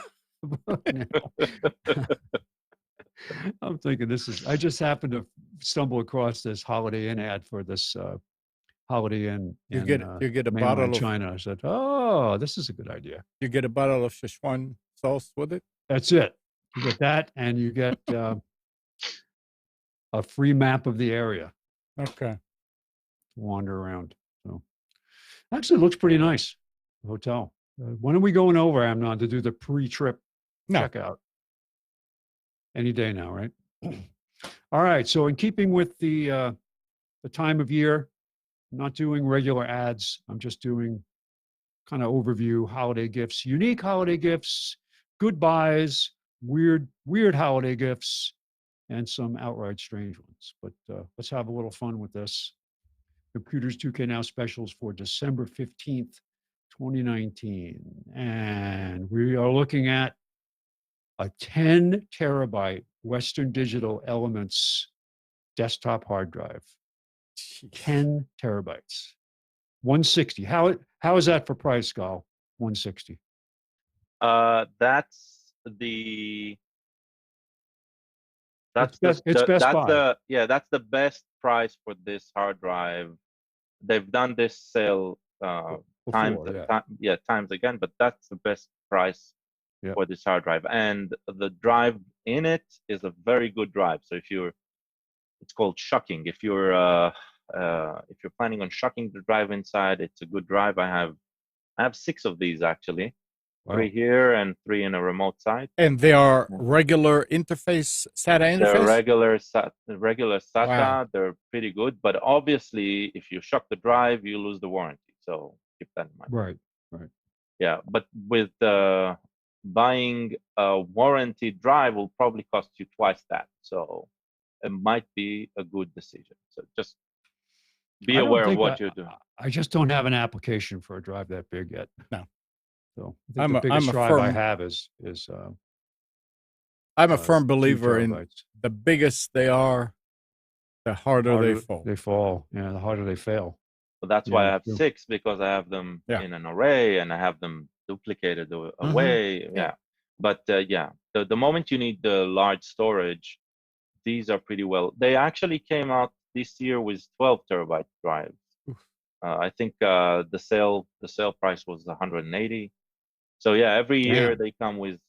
I'm thinking I just happened to stumble across this Holiday Inn ad for this Holiday Inn. You get a bottle of China. I said, oh, this is a good idea. You get a bottle of Szechuan sauce with it. That's it. You get that, and you get a free map of the area. Okay. Wander around. So actually, it looks pretty nice. The hotel. When are we going over, Amnon, to do the pre-trip checkout? Any day now, right? All right. So in keeping with the time of year, I'm not doing regular ads. I'm just doing kind of overview holiday gifts, unique holiday gifts, good buys, weird holiday gifts, and some outright strange ones. But let's have a little fun with this. Computers 2K Now specials for December 15th, 2019. And we are looking at a 10 terabyte Western Digital Elements desktop hard drive. 10 terabytes. 160. How is that for price, Gal? 160. That's Best Buy. That's the best price for this hard drive. They've done this sale times again, but that's the best price for this hard drive. And the drive in it is a very good drive. So it's called shucking. If you're planning on shucking the drive inside, it's a good drive. I have 6 of these actually. Wow. 3 here and 3 in a remote site. And they are regular interface, SATA interface? They're regular SATA. Wow. They're pretty good. But obviously, if you shuck the drive, you lose the warranty. So keep that in mind. Right. Yeah, but with buying a warranty drive will probably cost you twice that. So it might be a good decision. So just be aware of what you're doing. I just don't have an application for a drive that big yet. No. So the biggest drive I have is I'm a firm believer in the biggest they are, the harder they fall. They fall. Yeah, the harder they fail. So that's why I have 6, because I have them in an array and I have them duplicated away. Mm-hmm. Yeah. But the moment you need the large storage, these are pretty well. They actually came out this year with 12 terabyte drives. I think the sale price was 180. So every year they come with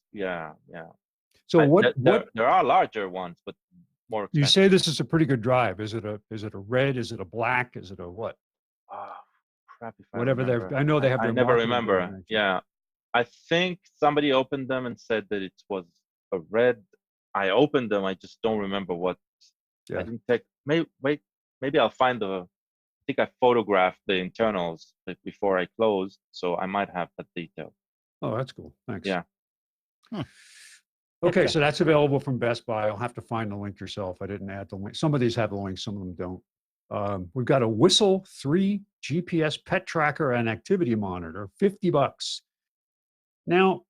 So there are larger ones, but more expensive. You say this is a pretty good drive. Is it a red? Is it a black? Is it a what? Crap! If Whatever I remember. I know they have. I never remember. Yeah, I think somebody opened them and said that it was a red. I opened them. I just don't remember what. Yeah. I didn't take. Maybe I'll find the. I think I photographed the internals before I closed, so I might have that detail. Oh, that's cool. Thanks. Yeah. Okay, so that's available from Best Buy. You'll have to find the link yourself. I didn't add the link. Some of these have the link, some of them don't. We've got a Whistle 3 GPS pet tracker and activity monitor, $50. Now,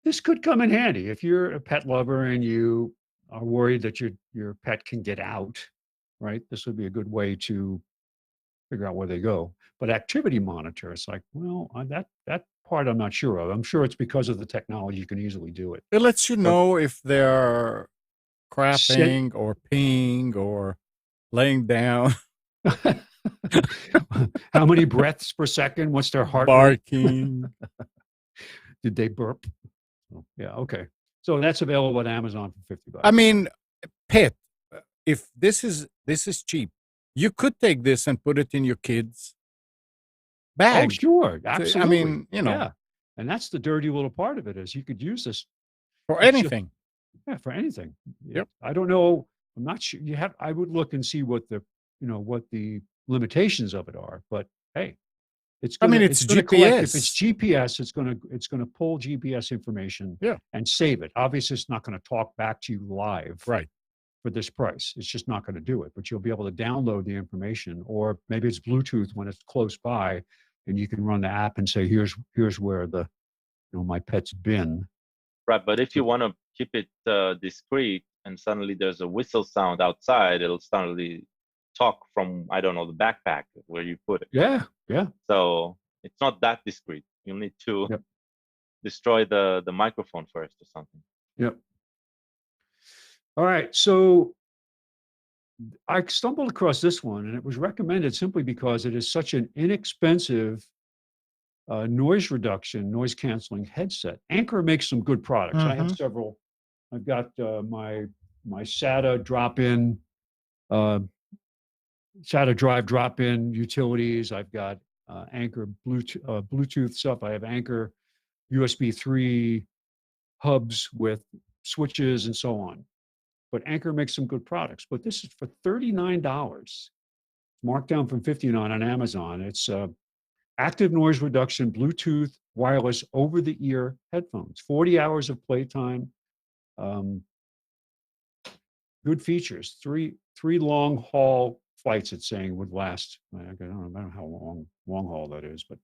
this could come in handy if you're a pet lover and you are worried that your pet can get out, right? This would be a good way to figure out where they go. But activity monitor, it's like, well, that part I'm not sure of. I'm sure it's because of the technology you can easily do it. It lets you know if they're crapping or peeing or laying down. How many breaths per second? What's their heart barking? Did they burp? Oh, yeah, okay. So that's available at Amazon for $50. I mean, Pitt, if this is cheap, you could take this and put it in your kids' bag. Oh, sure. Absolutely. I mean, Yeah. And that's the dirty little part of it is you could use this for anything. For anything. Yep. I don't know. I'm not sure. I would look and see what the limitations of it are. But hey, it's GPS. If it's GPS, it's gonna pull GPS information and save it. Obviously, it's not going to talk back to you live. Right. For this price, it's just not going to do it. But you'll be able to download the information, or maybe it's Bluetooth when it's close by, and you can run the app and say, "Here's where my pet's been." Right, but if you want to keep it discreet, and suddenly there's a whistle sound outside, it'll suddenly talk from the backpack where you put it. Yeah. So it's not that discreet. You'll need to destroy the microphone first or something. Yep. All right, so I stumbled across this one, and it was recommended simply because it is such an inexpensive noise reduction, noise canceling headset. Anker makes some good products. I have several. I've got my SATA drop-in, SATA drive drop-in utilities. I've got Anker Bluetooth stuff. I have Anker USB 3 hubs with switches and so on. But Anker makes some good products. But this is for $39, marked down from $59 on Amazon. It's active noise reduction, Bluetooth, wireless, over-the-ear headphones. 40 hours of playtime. Good features. Three long-haul flights, it's saying, would last. I don't know how long haul that is, but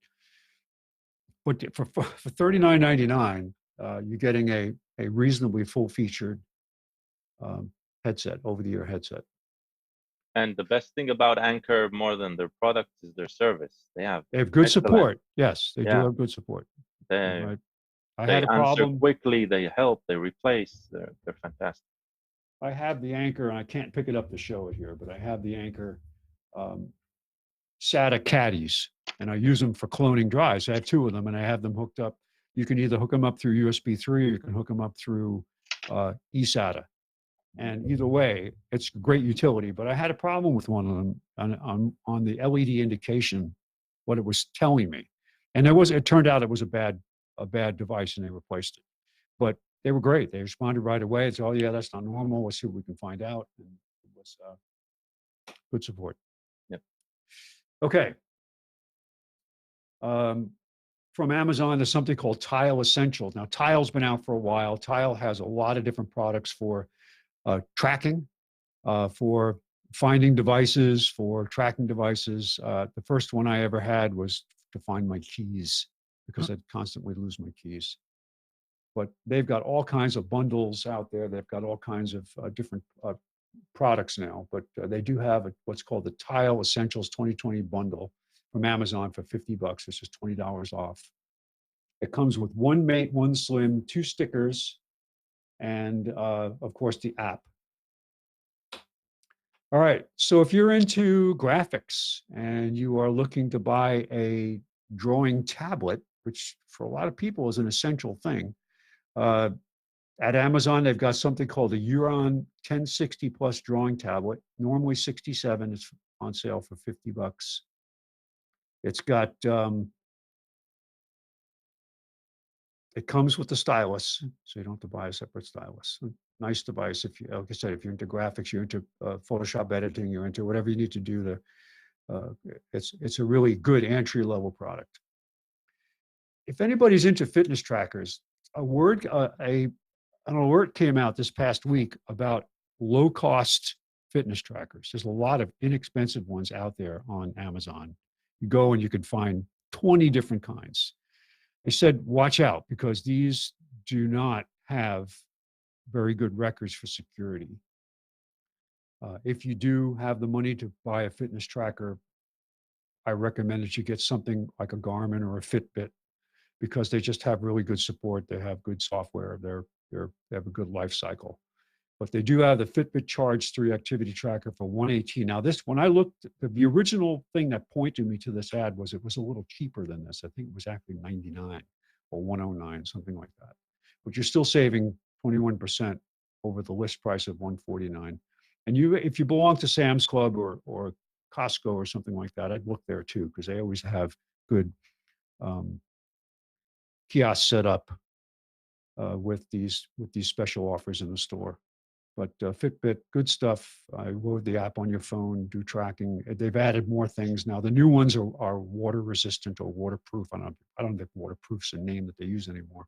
for $39.99, you're getting a reasonably full-featured headset, over-the-ear headset. And the best thing about Anchor, more than their product, is their service. They have good excellent. support. Yes, they do Yeah. have good support. They I they had a answer problem. quickly. They help. They replace. They're fantastic. I have the Anchor, and I can't pick it up to show it here, but I have the Anchor SATA caddies, and I use them for cloning drives. I have two of them, and I have them hooked up. You can either hook them up through USB 3, or you can hook them up through eSATA. And either way, it's great utility. But I had a problem with one of them on the LED indication, what it was telling me, and it turned out it was a bad device, and they replaced it. But they were great. They responded right away. It's, oh yeah, that's not normal. Let's see what we can find out. And it was good support. Yep. Okay. From Amazon, there's something called Tile Essentials. Now, Tile's been out for a while. Tile has a lot of different products for tracking, for finding devices, for tracking devices. The first one I ever had was to find my keys, because I'd constantly lose my keys. But they've got all kinds of bundles out there. They've got all kinds of different products now. But they do have what's called the Tile Essentials 2020 bundle from Amazon for $50. It's just $20 off. It comes with one mate, one slim, 2 stickers, and of course the app. All right, so if you're into graphics and you are looking to buy a drawing tablet, which for a lot of people is an essential thing, at Amazon, they've got something called the Huron 1060 Plus drawing tablet. Normally $67, it's on sale for $50. It's got, it comes with the stylus, so you don't have to buy a separate stylus. Nice device if you, like I said, if you're into graphics, you're into Photoshop editing, you're into whatever you need to do to, it's a really good entry-level product. If anybody's into fitness trackers, an alert came out this past week about low-cost fitness trackers. There's a lot of inexpensive ones out there on Amazon. You go and you can find 20 different kinds. They said, watch out, because these do not have very good records for security. If you do have the money to buy a fitness tracker, I recommend that you get something like a Garmin or a Fitbit, because they just have really good support. They have good software. They have a good life cycle. But they do have the Fitbit Charge 3 activity tracker for $118. Now, this, when I looked, the original thing that pointed me to this ad was it was a little cheaper than this. I think it was actually $99 or $109, something like that. But you're still saving 21% over the list price of $149. And if you belong to Sam's Club or Costco or something like that, I'd look there too, because they always have good kiosks set up with these special offers in the store. But Fitbit, good stuff. I load the app on your phone, do tracking. They've added more things now. The new ones are water resistant or waterproof. I don't think waterproof's a name that they use anymore,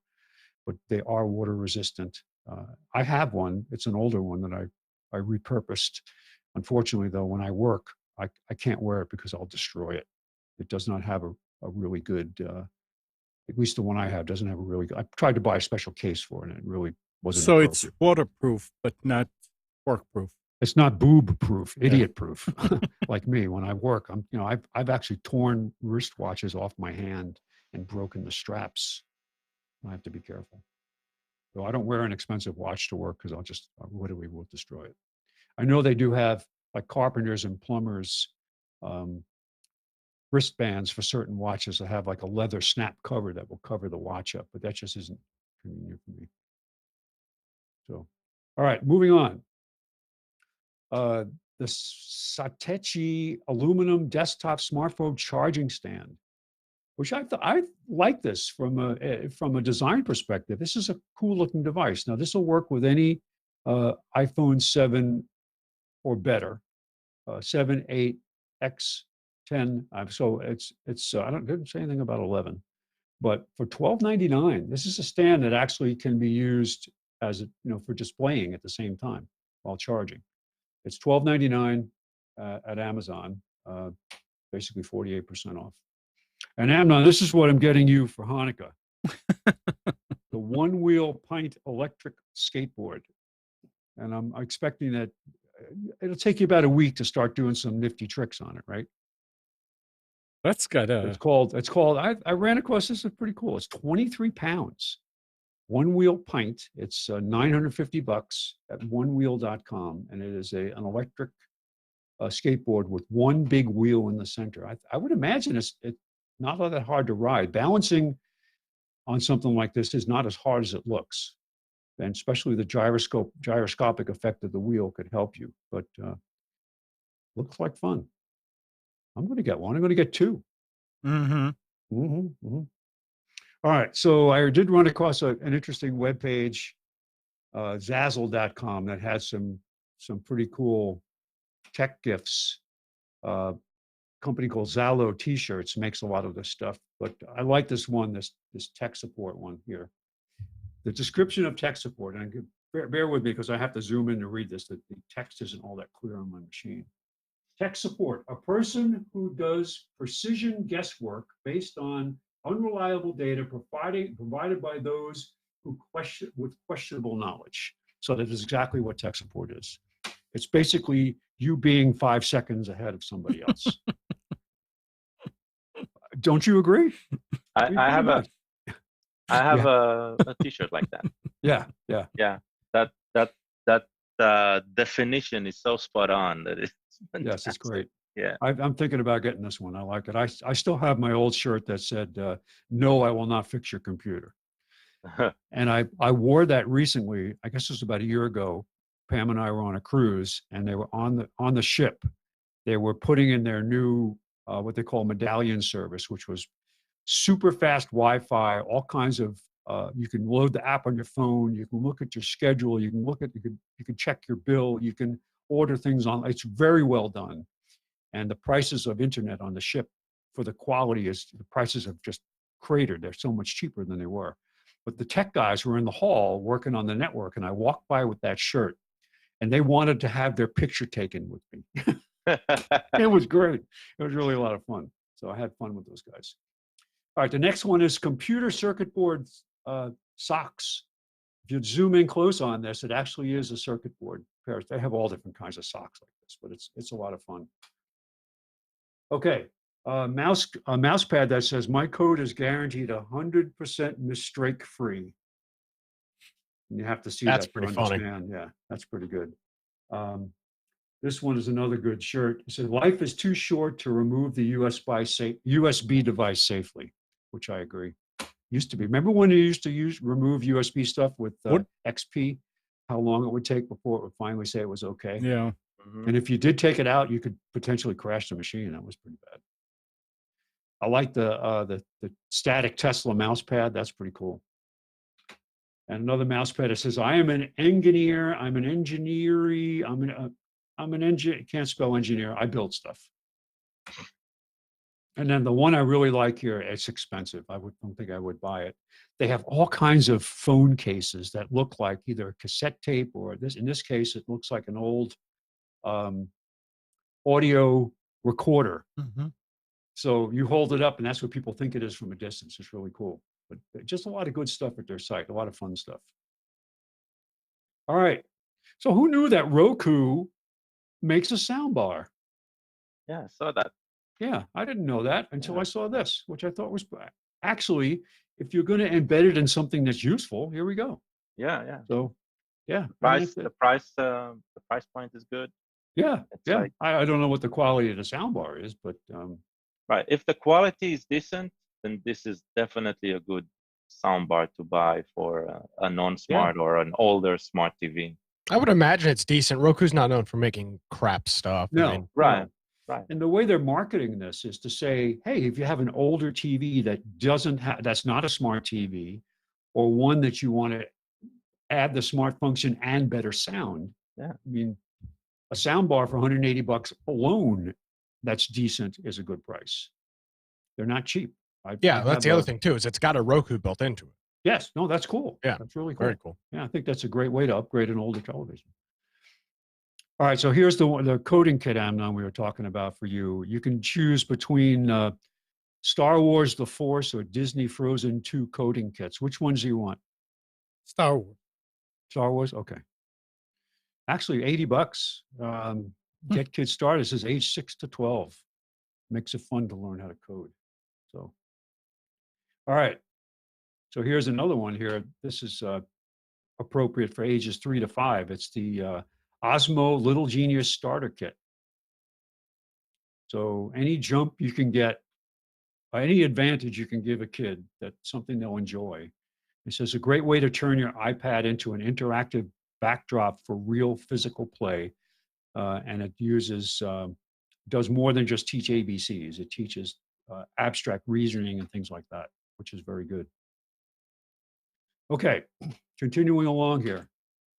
but they are water resistant. I have one. It's an older one that I repurposed. Unfortunately, though, when I work, I can't wear it because I'll destroy it. It does not have a really good, at least the one I have doesn't have a really good. I tried to buy a special case for it, and it really wasn't. So it's waterproof, but not work-proof. It's not boob-proof, idiot-proof, like me. When I work, I've actually torn wristwatches off my hand and broken the straps. I have to be careful. So I don't wear an expensive watch to work, because I literally will destroy it. I know they do have, like carpenters and plumbers, wristbands for certain watches that have like a leather snap cover that will cover the watch up, but that just isn't convenient for me. So, all right, moving on. The Satechi aluminum desktop smartphone charging stand, which I like this from a design perspective. This is a cool looking device. Now, this will work with any iPhone 7 or better, 7, 8, X, 10. So it's didn't say anything about 11, but for $12.99, this is a stand that actually can be used as for displaying at the same time while charging. It's $12.99 at Amazon, basically 48% off. And Amnon, this is what I'm getting you for Hanukkah: the one-wheel pint electric skateboard. And I'm expecting that it'll take you about a week to start doing some nifty tricks on it, right? That's got It's called, I ran across this, it's pretty cool. It's 23 pounds, one wheel pint. It's $950 at onewheel.com. And it is an electric skateboard with one big wheel in the center. I would imagine it's not all that hard to ride. Balancing on something like this is not as hard as it looks. And especially the gyroscopic effect of the wheel could help you. But looks like fun. I'm going to get one. I'm going to get two. Mm-hmm. Mm-hmm, mm-hmm. All right. So I did run across an interesting webpage, Zazzle.com, that has some pretty cool tech gifts. Company called Zallo T-shirts makes a lot of this stuff, but I like this one, this tech support one here. The description of tech support, and bear with me because I have to zoom in to read this. The text isn't all that clear on my machine. Tech support, a person who does precision guesswork based on unreliable data provided by those with questionable knowledge. So that is exactly what tech support is. It's basically you being 5 seconds ahead of somebody else. Don't you agree? I have a T-shirt like that. Yeah. That definition is so spot on that it's fantastic. Yes, it's great. Yeah, I'm thinking about getting this one. I like it. I still have my old shirt that said, "No, I will not fix your computer." And I wore that recently. I guess it was about a year ago. Pam and I were on a cruise, and they were on the ship. They were putting in their new what they call medallion service, which was super fast Wi-Fi, all kinds of. You can load the app on your phone. You can look at your schedule. You can check your bill. You can order things on. It's very well done, and the prices of internet on the ship for the quality the prices have just cratered. They're so much cheaper than they were. But the tech guys were in the hall working on the network, and I walked by with that shirt, and they wanted to have their picture taken with me. It was great. It was really a lot of fun. So I had fun with those guys. All right, the next one is computer circuit board socks. If you zoom in close on this, it actually is a circuit board pair. They have all different kinds of socks like this, but it's a lot of fun. Okay, a mouse pad that says my code is guaranteed 100% mistake free. And you have to see that's that pretty to funny. understand. Yeah, that's pretty good. This one is another good shirt. It says life is too short to remove the USB device safely, which I agree. Used to be. Remember when you used to remove USB stuff with XP? How long it would take before it would finally say it was okay? Yeah. Mm-hmm. And if you did take it out, you could potentially crash the machine. That was pretty bad. I like the static Tesla mouse pad. That's pretty cool. And another mouse pad that says, I am an engineer. I'm an engineer. I'm an engineer. Can't spell engineer. I build stuff. And then the one I really like here, it's expensive. Don't think I would buy it. They have all kinds of phone cases that look like either a cassette tape or in this case, it looks like an old audio recorder. Mm-hmm. So you hold it up and that's what people think it is from a distance. It's really cool. But just a lot of good stuff at their site, a lot of fun stuff. All right. So who knew that Roku makes a sound bar? Yeah, I saw that. Yeah, I didn't know that until I saw this, which I thought was actually, if you're going to embed it in something that's useful, here we go. Yeah. So, yeah. The price point is good. Yeah, It's yeah. like, I don't know what the quality of the soundbar is, but right. If the quality is decent, then this is definitely a good soundbar to buy for a non-smart or an older smart TV. I would imagine it's decent. Roku's not known for making crap stuff. No, I mean, Right. And the way they're marketing this is to say, hey, if you have an older TV that's not a smart TV, or one that you want to add the smart function and better sound. Yeah. I mean, a sound bar for $180 alone, that's decent, is a good price. They're not cheap. That's the other thing too, is it's got a Roku built into it. Yes, no, that's cool. Yeah, that's really cool. Very cool. Yeah, I think that's a great way to upgrade an older television. All right, so here's the coding kit, Amnon, we were talking about for you. You can choose between Star Wars The Force or Disney Frozen 2 coding kits. Which ones do you want? Star Wars. Star Wars? Okay. Actually, $80. Get kids started. It says age 6 to 12. Makes it fun to learn how to code. So, all right. So here's another one here. This is appropriate for ages 3 to 5. It's the Osmo Little Genius Starter Kit. So any jump you can get, any advantage you can give a kid, that's something they'll enjoy. It says a great way to turn your iPad into an interactive backdrop for real physical play. And it does more than just teach ABCs. It teaches abstract reasoning and things like that, which is very good. Okay, continuing along here.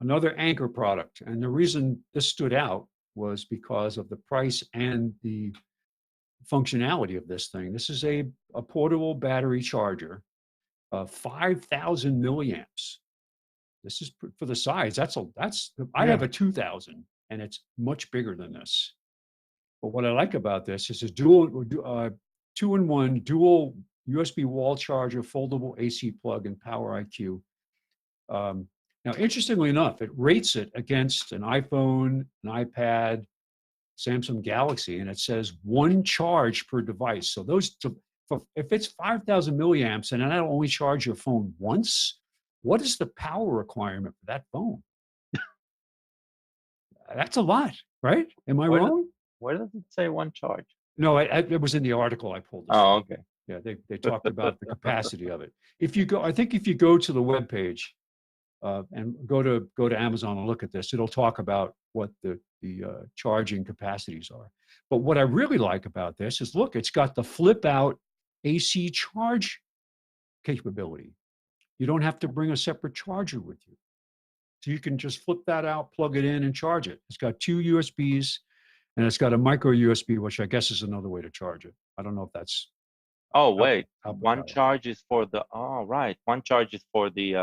Another Anchor product. And the reason this stood out was because of the price and the functionality of this thing. This is a portable battery charger, 5,000 milliamps. This is for the size. I have a 2,000, and it's much bigger than this. But what I like about this is a two-in-one dual USB wall charger, foldable AC plug, and Power IQ. Now, interestingly enough, it rates it against an iPhone, an iPad, Samsung Galaxy, and it says 1 charge per device. So if it's 5,000 milliamps and that'll only charge your phone once, what is the power requirement for that phone? That's a lot, right? Am I wrong? Where does it say 1 charge? No, it was in the article I pulled. Oh, okay. Yeah, they talked about the capacity of it. If you go to the webpage and go to Amazon and look at this, it'll talk about what the charging capacities are. But what I really like about this is, look, it's got the flip out AC charge capability. You don't have to bring a separate charger with you. So you can just flip that out, plug it in, and charge it. It's got 2 USBs, and it's got a micro USB, which I guess is another way to charge it. I don't know if that's. Oh, wait. One charge is for the. Oh, right. One charge is for the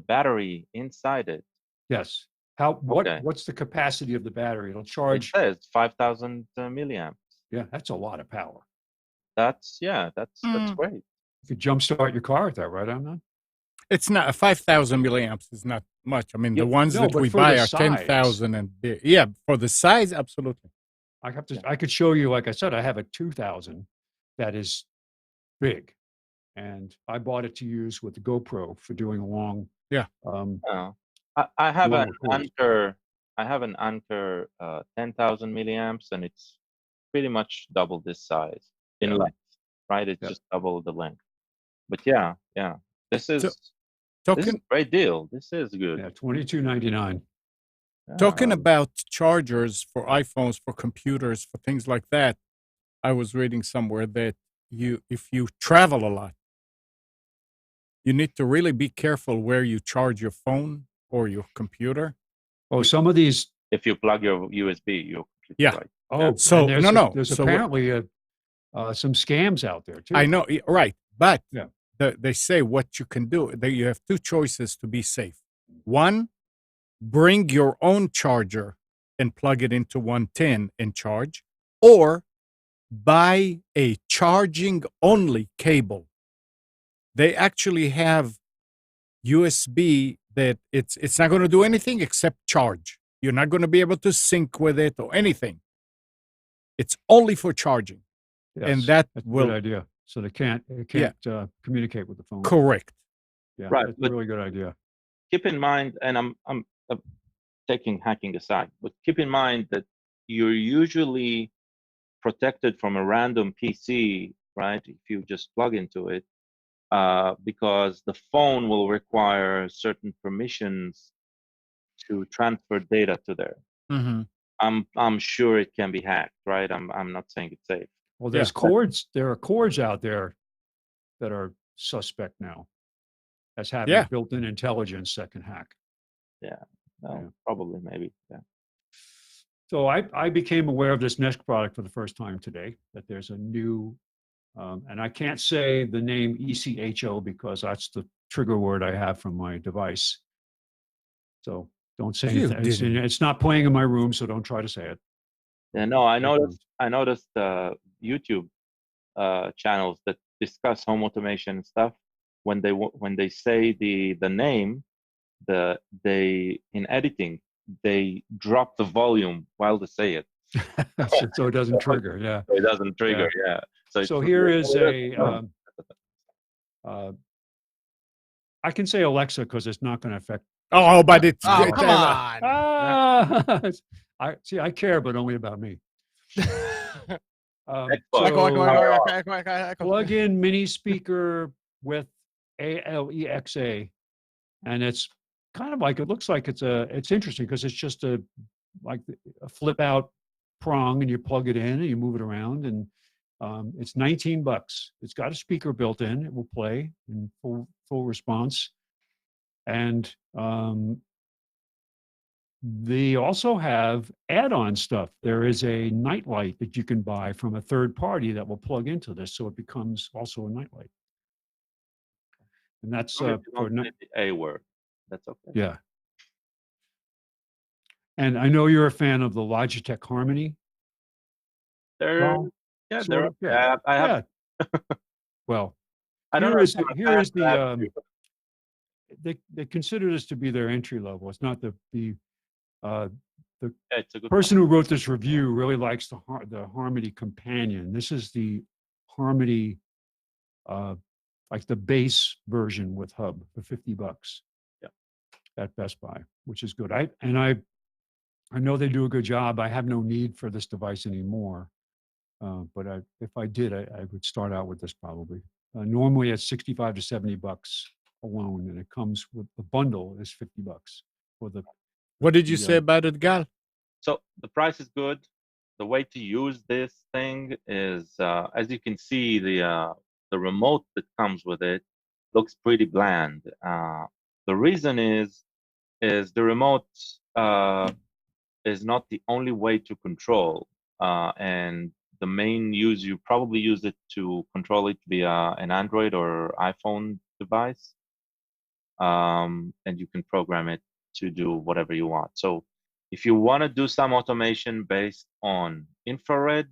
battery inside it. Yes. What's the capacity of the battery? It'll charge. It says 5,000 milliamps. Yeah, that's a lot of power. That's great. You could jumpstart your car with that, right, Amnon? It's not 5,000 milliamps is not much. I mean, the ones that we buy are 10,000 and big. Yeah, for the size, absolutely. I could show you, like I said, I have a 2,000 that is big, and I bought it to use with the GoPro for doing a long. Yeah. I have an Anchor. I have an Anchor 10,000 milliamps, and it's pretty much double this size in length, right? It's just double the length. But yeah, this is a great deal. This is good. Yeah, $22.99. Talking about chargers for iPhones, for computers, for things like that, I was reading somewhere that if you travel a lot, you need to really be careful where you charge your phone or your computer. Oh, some of these. If you plug your USB, you're completely right. Oh, so there's apparently some scams out there too. I know, right? But they say what you can do. You have 2 choices to be safe. One, bring your own charger and plug it into 110 and charge, or buy a charging only cable. They actually have USB that it's not going to do anything except charge. You're not going to be able to sync with it or anything. It's only for charging. Yes, and that's a good idea. So they can't communicate with the phone. Correct. Yeah, right. That's a really good idea. Keep in mind, and I'm taking hacking aside, but keep in mind that you're usually protected from a random PC, right? If you just plug into it, because the phone will require certain permissions to transfer data to there. Mm-hmm. I'm sure it can be hacked, right? I'm not saying it's safe. Well, there's cords. There are cords out there that are suspect now as having built-in intelligence that can hack. Probably, maybe. Yeah. So I became aware of this Nest product for the first time today. That there's a new, and I can't say the name ECHO because that's the trigger word I have from my device. So don't say anything. It's not playing in my room, so don't try to say it. Yeah, no, I noticed YouTube channels that discuss home automation and stuff. When they say the name, they in editing they drop the volume while they say it, so it doesn't trigger. Yeah. so it doesn't trigger. Yeah. So here is a. I can say Alexa because it's not going to affect. Oh, but it's Oh, come on. I see. I care, but only about me. Plug in mini speaker with ALEXA, and it's kind of like it looks like it's interesting because it's just a flip out prong, and you plug it in and you move it around, and it's $19. It's got a speaker built in. It will play in full response, and they also have add-on stuff. There is a nightlight that you can buy from a third party that will plug into this, so it becomes also a nightlight. And that's for the A word. That's okay. Yeah. And I know you're a fan of the Logitech Harmony. I have. Well, I don't here is the they consider this to be their entry level. It's not the person who wrote this review really likes the Harmony Companion. This is the Harmony, like the base version with hub for $50. Yeah, at Best Buy, which is good. I know they do a good job. I have no need for this device anymore, but if I did, I would start out with this probably. Normally it's $65 to $70 alone, and it comes with the bundle is $50 for the. What did you say about it, Gal? So the price is good. The way to use this thing is, as you can see, the remote that comes with it looks pretty bland. The reason is the remote is not the only way to control, and the main use, you probably use it to control it via an Android or iPhone device, and you can program it to do whatever you want. So if you want to do some automation based on infrared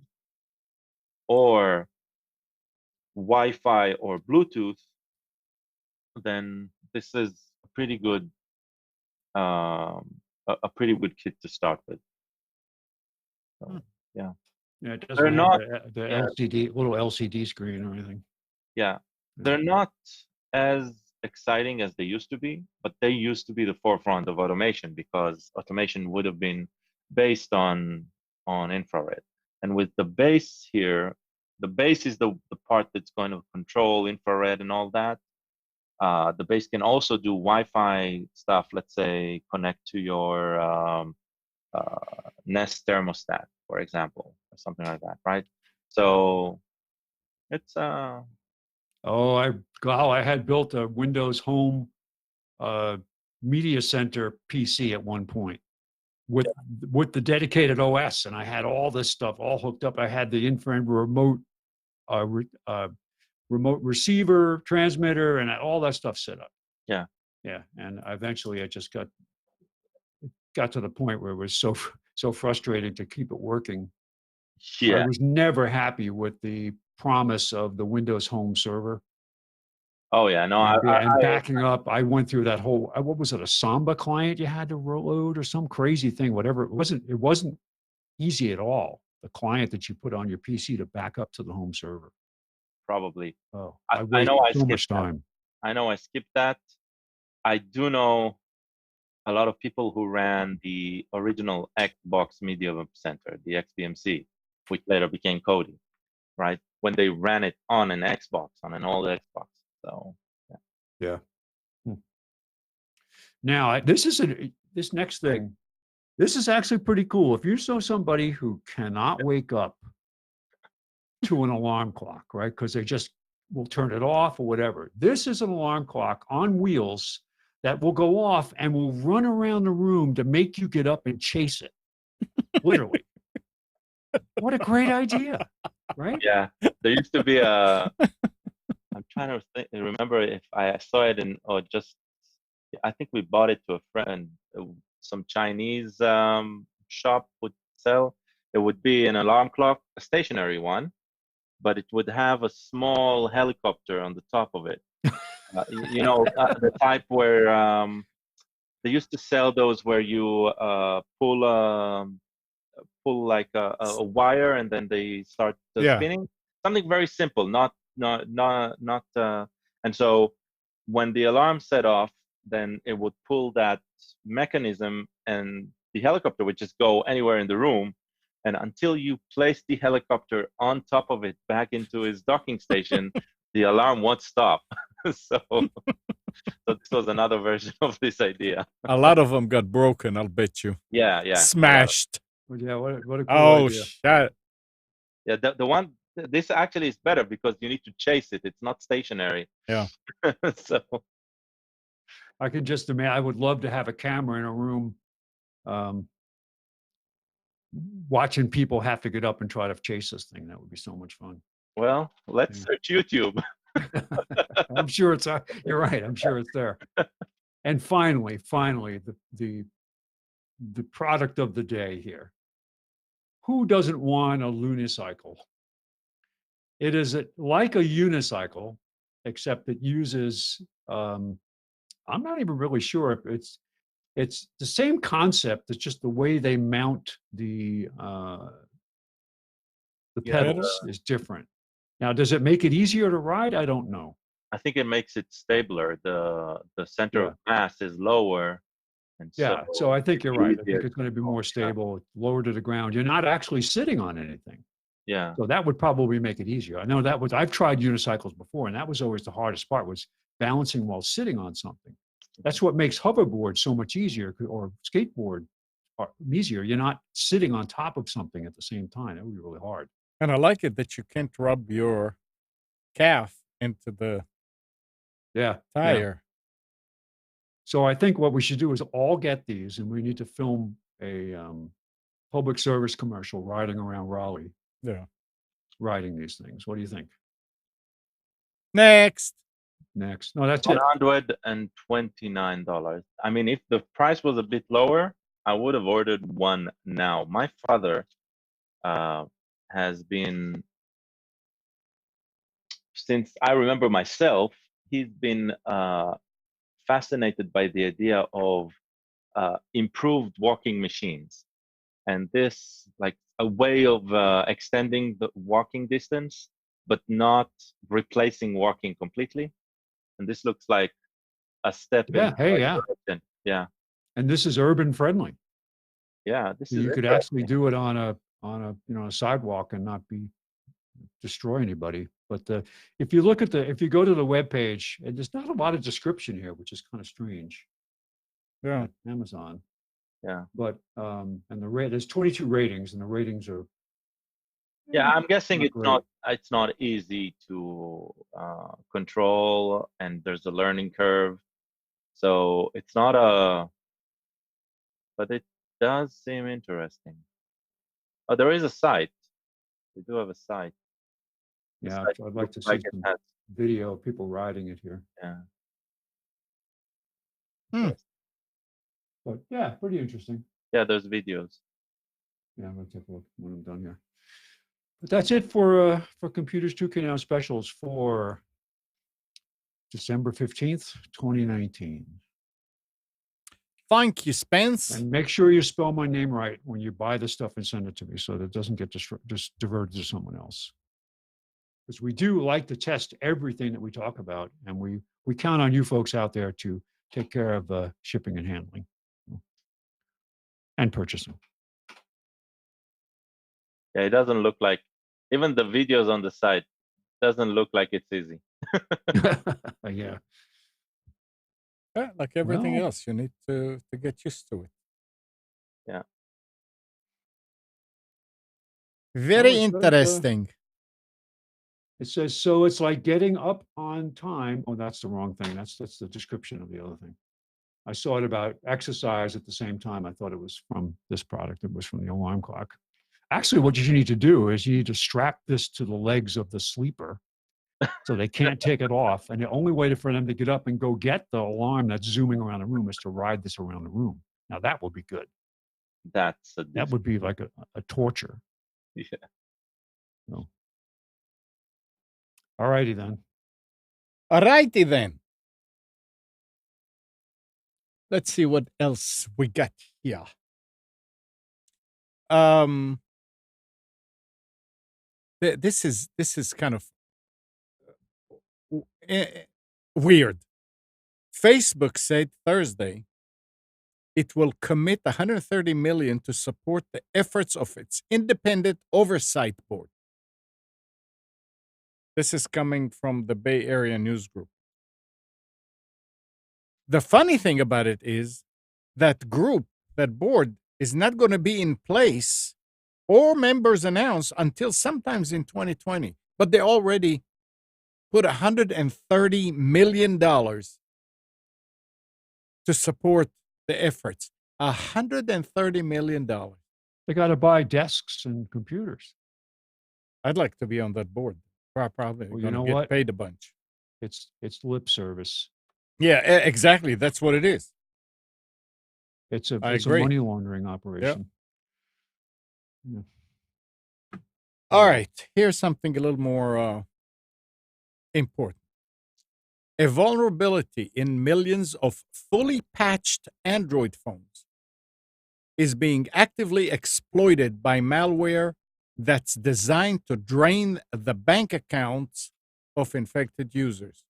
or Wi-Fi or Bluetooth, then this is a pretty good kit to start with. So, yeah. Yeah, it doesn't have the LCD, little LCD screen or anything. Yeah, they're not as exciting as they used to be, but they used to be the forefront of automation because automation would have been based on infrared. And with the base here, the base is the part that's going to control infrared and all that. The base can also do Wi-Fi stuff. Let's say connect to your Nest thermostat, for example, or something like that, right? So it's I had built a Windows Home Media Center PC at one point with the dedicated OS, and I had all this stuff all hooked up. I had the infrared remote remote receiver, transmitter, and all that stuff set up. Yeah. And eventually I just got to the point where it was so frustrating to keep it working. Yeah. I was never happy with the promise of the Windows Home server. Oh yeah, no. And backing up, I went through that whole. What was it? A Samba client you had to load or some crazy thing? Whatever it wasn't. It wasn't easy at all. The client that you put on your PC to back up to the home server. Probably. Oh, I know I so much skipped time. I know I skipped that. I do know a lot of people who ran the original Xbox Media Center, the XBMC, which later became Kodi, right? When they ran it on an Xbox, on an old Xbox. So, yeah. Now, this next thing, this is actually pretty cool. If you know somebody who cannot wake up to an alarm clock, right? Because they just will turn it off or whatever. This is an alarm clock on wheels that will go off and will run around the room to make you get up and chase it. Literally. What a great idea, right? Yeah. There used to be I'm trying to remember if I saw it I think we bought it to a friend. Some Chinese shop would sell. It would be an alarm clock, a stationary one, but it would have a small helicopter on the top of it. The type where They used to sell those where you pull like a wire and then they start spinning. Something very simple, not. And so when the alarm set off, then it would pull that mechanism, and the helicopter would just go anywhere in the room. And until you place the helicopter on top of it back into its docking station, the alarm won't stop. So this was another version of this idea. A lot of them got broken, I'll bet you. Yeah. Smashed. Yeah, what a cool idea. Shit. Yeah, the one, this actually is better because you need to chase it. It's not stationary. Yeah. So I could just imagine, I would love to have a camera in a room watching people have to get up and try to chase this thing. That would be so much fun. Well, let's search YouTube. I'm sure it's, you're right. I'm sure it's there. And finally, the product of the day here. Who doesn't want a lunicycle? It is like a unicycle, except it uses, I'm not even really sure if it's the same concept. It's just the way they mount the pedals is different. Now, does it make it easier to ride? I don't know. I think it makes it stabler. The center of mass is lower. And so I think you're right. I think it's going to be more stable. It's lower to the ground. You're not actually sitting on anything. Yeah. So that would probably make it easier. I know I've tried unicycles before, and that was always the hardest part, was balancing while sitting on something. That's what makes hoverboard so much easier, or skateboard easier. You're not sitting on top of something at the same time. That would be really hard. And I like it that you can't rub your calf into the tire. Yeah. So I think what we should do is all get these, and we need to film a public service commercial riding around Raleigh. Yeah. Riding these things. What do you think? Next. No, that's $129. I mean, if the price was a bit lower, I would have ordered one now. My father has been, since I remember myself, he's been fascinated by the idea of improved walking machines, and this, like, a way of extending the walking distance but not replacing walking completely. And this looks like a step in the right direction. Yeah. And this is urban friendly. Yeah, you could actually do it on a a sidewalk and not destroy anybody. But if you look at if you go to the webpage, and there's not a lot of description here, which is kind of strange. Yeah, Amazon. Yeah, but and there's 22 ratings, and the ratings are. Yeah, I'm guessing it's not easy to control, and there's a learning curve. So it's not but it does seem interesting. Oh, there is a site. We do have a site. Yeah, I'd like to see some video of people riding it here. Yeah. But yeah, pretty interesting. Yeah, there's videos. Yeah, I'm gonna take a look when I'm done here. But that's it for Computers 2K Now specials for December 15th, 2019. Thank you, Spence. And make sure you spell my name right when you buy the stuff and send it to me, so that it doesn't get just diverted to someone else. Because we do like to test everything that we talk about, and we count on you folks out there to take care of shipping and handling and purchasing. Yeah, it doesn't look like, even the videos on the site doesn't look like it's easy. Yeah. Yeah, like everything else, you need to get used to it. Yeah. Very interesting. It says, so it's like getting up on time. Oh, that's the wrong thing. That's the description of the other thing. I saw it about exercise at the same time. I thought it was from this product. It was from the alarm clock. Actually, what you need to do is you need to strap this to the legs of the sleeper so they can't take it off. And the only way for them to get up and go get the alarm that's zooming around the room is to ride this around the room. Now, that would be good. That would be like a torture. Yeah. So. All righty then. All righty then. Let's see what else we got here. This is kind of weird. Facebook said Thursday it will commit 130 million to support the efforts of its independent oversight board. This is coming from the Bay Area News Group. The funny thing about it is that group, that board, is not going to be in place or members announced until sometimes in 2020. But they already put $130 million to support the efforts. $130 million. They got to buy desks and computers. I'd like to be on that board. Probably Well, going to get paid a bunch. It's lip service. Yeah, exactly. That's what it is. It's a money laundering operation. Yeah. All right. Here's something a little more important. A vulnerability in millions of fully patched Android phones is being actively exploited by malware that's designed to drain the bank accounts of infected users.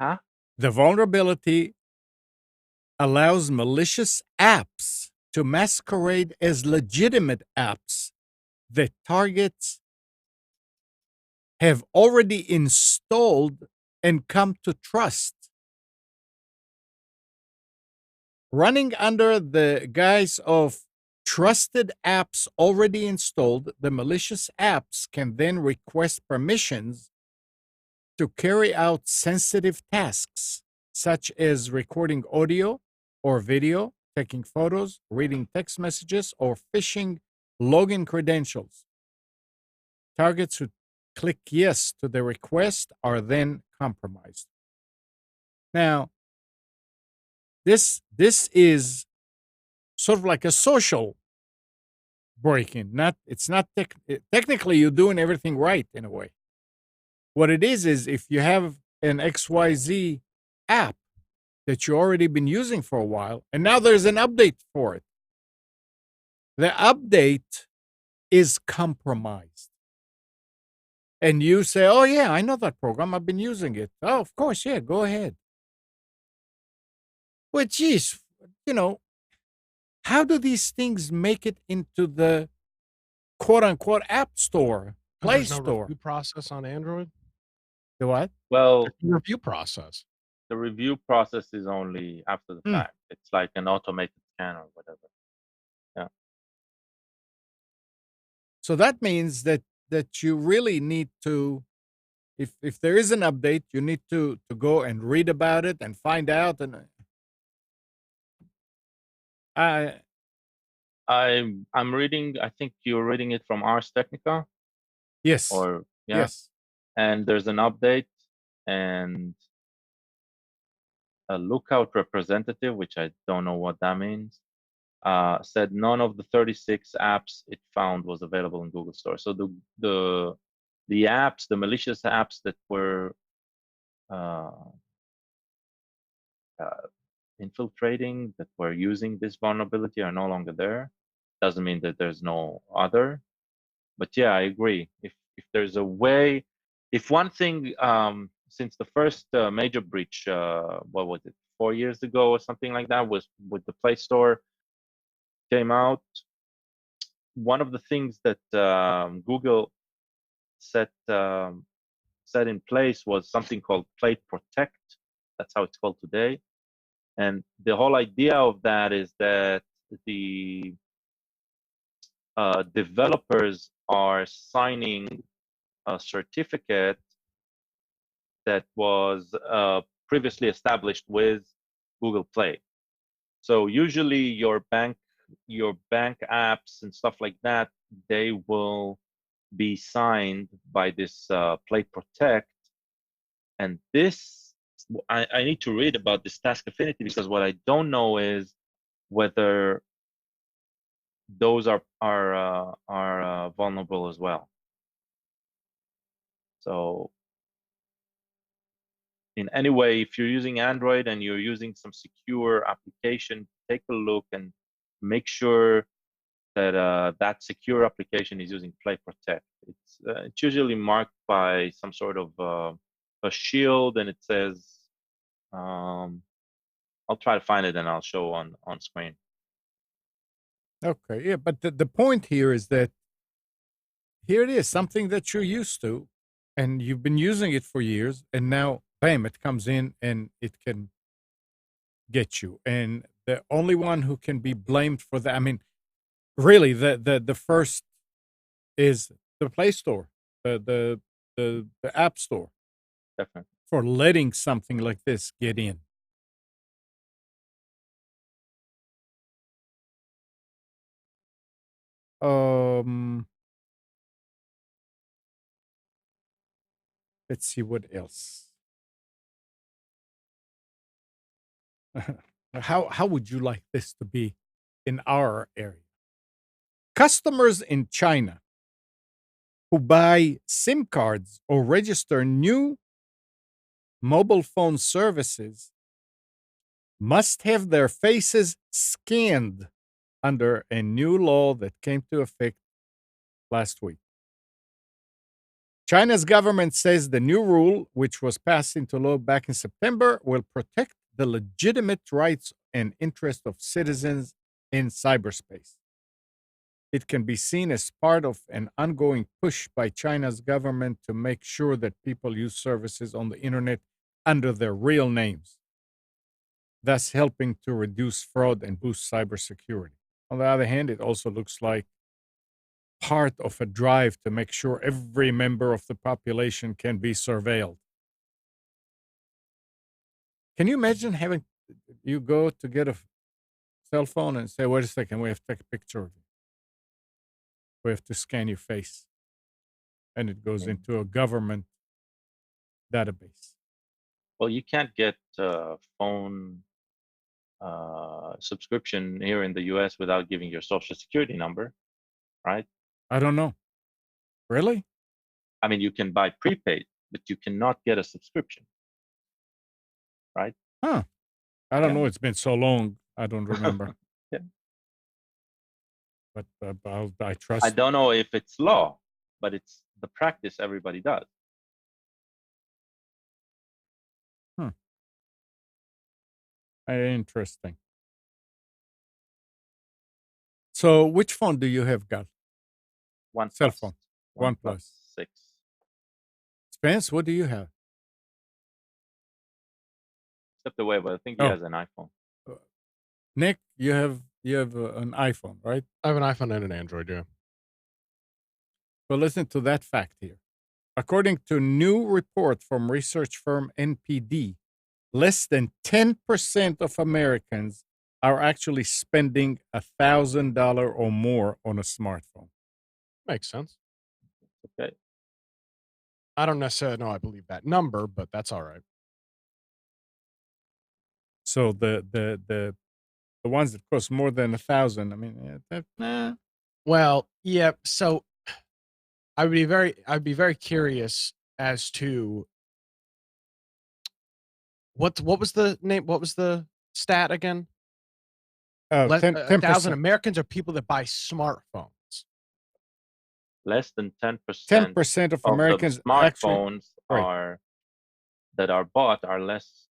Huh? The vulnerability allows malicious apps to masquerade as legitimate apps that targets have already installed and come to trust. Running under the guise of trusted apps already installed, the malicious apps can then request permissions to carry out sensitive tasks, such as recording audio or video, taking photos, reading text messages, or phishing login credentials. Targets who click yes to the request are then compromised. Now, this is sort of like a social break-in. It's not technically you're doing everything right in a way. What it is if you have an XYZ app that you already been using for a while, and now there's an update for it. The update is compromised. And you say, oh yeah, I know that program. I've been using it. Oh, of course, yeah, go ahead. Well, geez, how do these things make it into the quote-unquote app store, Play There's no Store? review process on Android? The what? Well, Review process. the review process is only after the fact. It's like an automated scan or whatever. Yeah. So that means that you really need to, if there is an update, you need to go and read about it and find out. And I'm reading. I think you're reading it from Ars Technica. Yes. Or yeah. Yes. And there's an update, and a lookout representative, which I don't know what that means, said none of the 36 apps it found was available in Google Store. So the apps, the malicious apps that were infiltrating, that were using this vulnerability, are no longer there. Doesn't mean that there's no other. But yeah, I agree. If there's a way, if one thing, since the first major breach, what was it, 4 years ago or something like that, was with the Play Store came out, one of the things that Google set in place was something called Play Protect. That's how it's called today. And the whole idea of that is that the developers are signing a certificate that was previously established with Google Play. So usually your bank apps and stuff like that, they will be signed by this Play Protect. And this, I need to read about this task affinity, because what I don't know is whether those are vulnerable as well. So in any way, if you're using Android and you're using some secure application, take a look and make sure that that secure application is using Play Protect. It's usually marked by some sort of a shield, and it says, I'll try to find it and I'll show on screen. Okay, yeah, but the point here is that here it is, something that you're used to, and you've been using it for years, and now, bam, it comes in and it can get you. And the only one who can be blamed for that, I mean, really, the first is the Play Store, the App Store, Definitely. for letting something like this get in. Let's see what else. How would you like this to be in our area? Customers in China who buy SIM cards or register new mobile phone services must have their faces scanned under a new law that came to effect last week. China's government says the new rule, which was passed into law back in September, will protect the legitimate rights and interests of citizens in cyberspace. It can be seen as part of an ongoing push by China's government to make sure that people use services on the internet under their real names, thus helping to reduce fraud and boost cybersecurity. On the other hand, it also looks like part of a drive to make sure every member of the population can be surveilled. Can you imagine having you go to get a cell phone and say, wait a second, we have to take a picture of you. We have to scan your face. And it goes into a government database. Well, you can't get phone subscription here in the US without giving your social security number, right? I don't know. Really? I mean, you can buy prepaid, but you cannot get a subscription, right? Huh. I don't Yeah. know. It's been so long. I don't remember. Yeah. But I trust. I don't know if it's law, but it's the practice everybody does. Interesting. So, which phone do you have, Gal? One Cell phone. OnePlus 6. Spence, what do you have? Step away, but I think he has an iPhone. Nick, you have an iPhone, right? I have an iPhone and an Android, yeah. So listen to that fact here. According to a new report from research firm NPD, less than 10% of Americans are actually spending $1,000 or more on a smartphone. Makes sense. Okay. I don't necessarily know I believe that number, but that's all right. So the ones that cost more than 1,000, I mean, Well, yeah. So I'd be very curious as to what was the name? What was the stat again? 10%. 1,000 Americans are people that buy smartphones. Less than 10%. 10% of Americans the smartphones that are bought are less.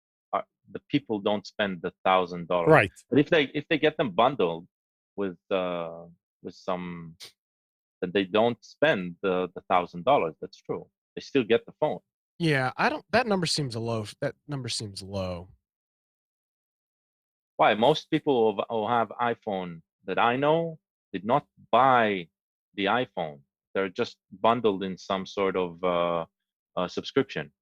The people don't spend $1,000. Right. But if they get them bundled with some, then they don't spend the $1,000. That's true. They still get the phone. Yeah, that number seems low. That number seems low. Why? Most people who have iPhone that I know did not buy the iPhone. They're just bundled in some sort of subscription.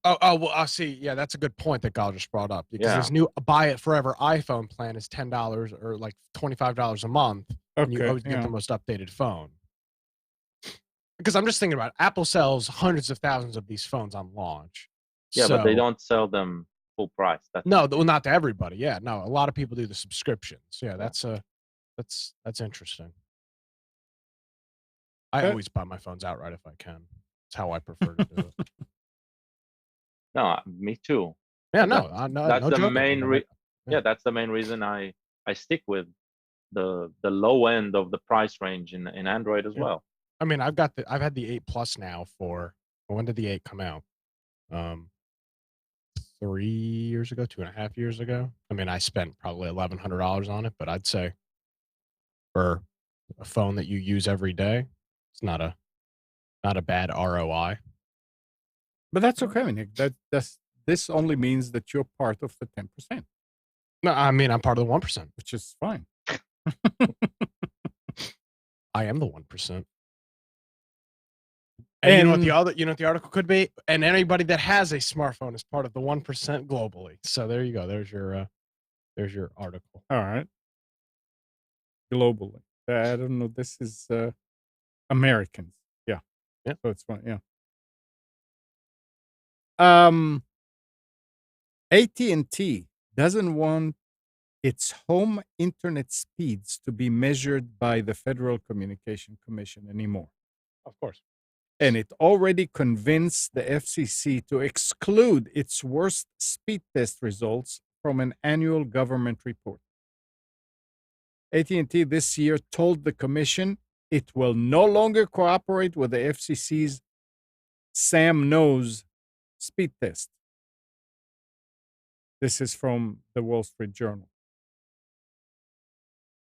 Oh, well, I see. Yeah, that's a good point that Gal just brought up. Because his new Buy It Forever iPhone plan is $10 or like $25 a month. And you always get the most updated phone. Because I'm just thinking about it. Apple sells hundreds of thousands of these phones on launch. Yeah, but they don't sell them full price. Well, not to everybody. Yeah, no, a lot of people do the subscriptions. Yeah, that's interesting. I always buy my phones outright if I can. It's how I prefer to do it. No, me too. Yeah, That's no the joking. main that's the main reason I stick with the low end of the price range in Android as well. I mean, I've had the 8 Plus now for, when did the 8 come out? 3 years ago, 2.5 years ago. I mean, I spent probably $1,100 on it, but I'd say for a phone that you use every day, it's not a bad ROI. But that's okay, Nick. This only means that you're part of the 10%. No, I mean, I'm part of the 1%, which is fine. I am the 1%. And you know what the article could be? And anybody that has a smartphone is part of the 1% globally. So there you go. There's your article. All right. Globally. I don't know. This is Americans. Yeah. Yeah. So it's fine. Yeah. AT&T doesn't want its home internet speeds to be measured by the Federal Communication Commission anymore. Of course. And it already convinced the FCC to exclude its worst speed test results from an annual government report. AT&T this year told the commission it will no longer cooperate with the FCC's Sam Knows speed test. This is from the Wall Street Journal.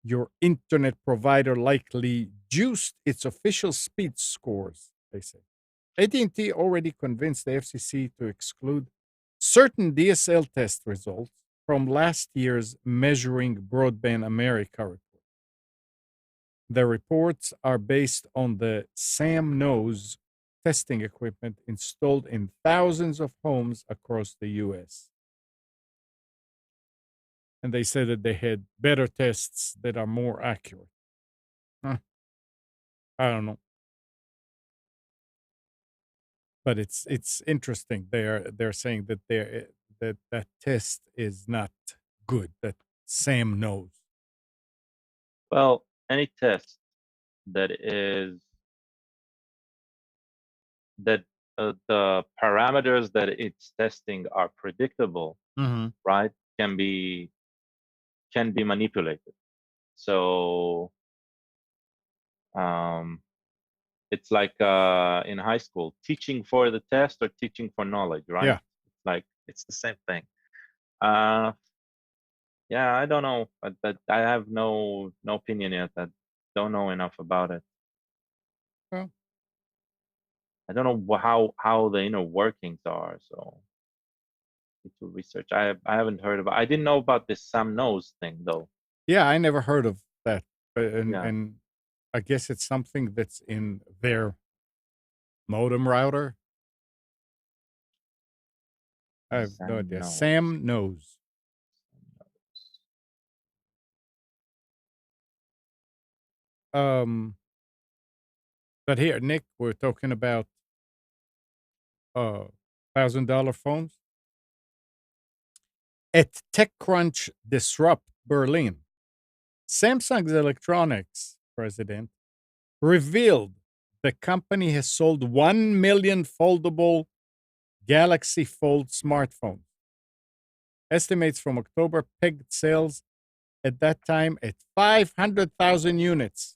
Your internet provider likely juiced its official speed scores, they say. AT&T already convinced the FCC to exclude certain DSL test results from last year's Measuring Broadband America report. The reports are based on the Sam Knows testing equipment installed in thousands of homes across the U.S. And they said that they had better tests that are more accurate. I don't know. But it's interesting. They're saying that that test is not good. That Sam knows. Well, any test that is that the parameters that it's testing are predictable, right? Can be manipulated. So it's like in high school, teaching for the test or teaching for knowledge, right? Yeah. Like it's the same thing. Yeah, I don't know, but I have no opinion yet. I don't know enough about it. Well, I don't know how the inner workings are, so need to research. I haven't heard about. I didn't know about this Sam Knows thing though. yeah, I never heard of that, and I guess it's something that's in their modem router. I have no idea. Sam Knows. But here, Nick, we're talking about $1,000 phones. At TechCrunch Disrupt Berlin, Samsung's electronics president revealed the company has sold 1 million foldable Galaxy Fold smartphones. Estimates from October pegged sales at that time at 500,000 units.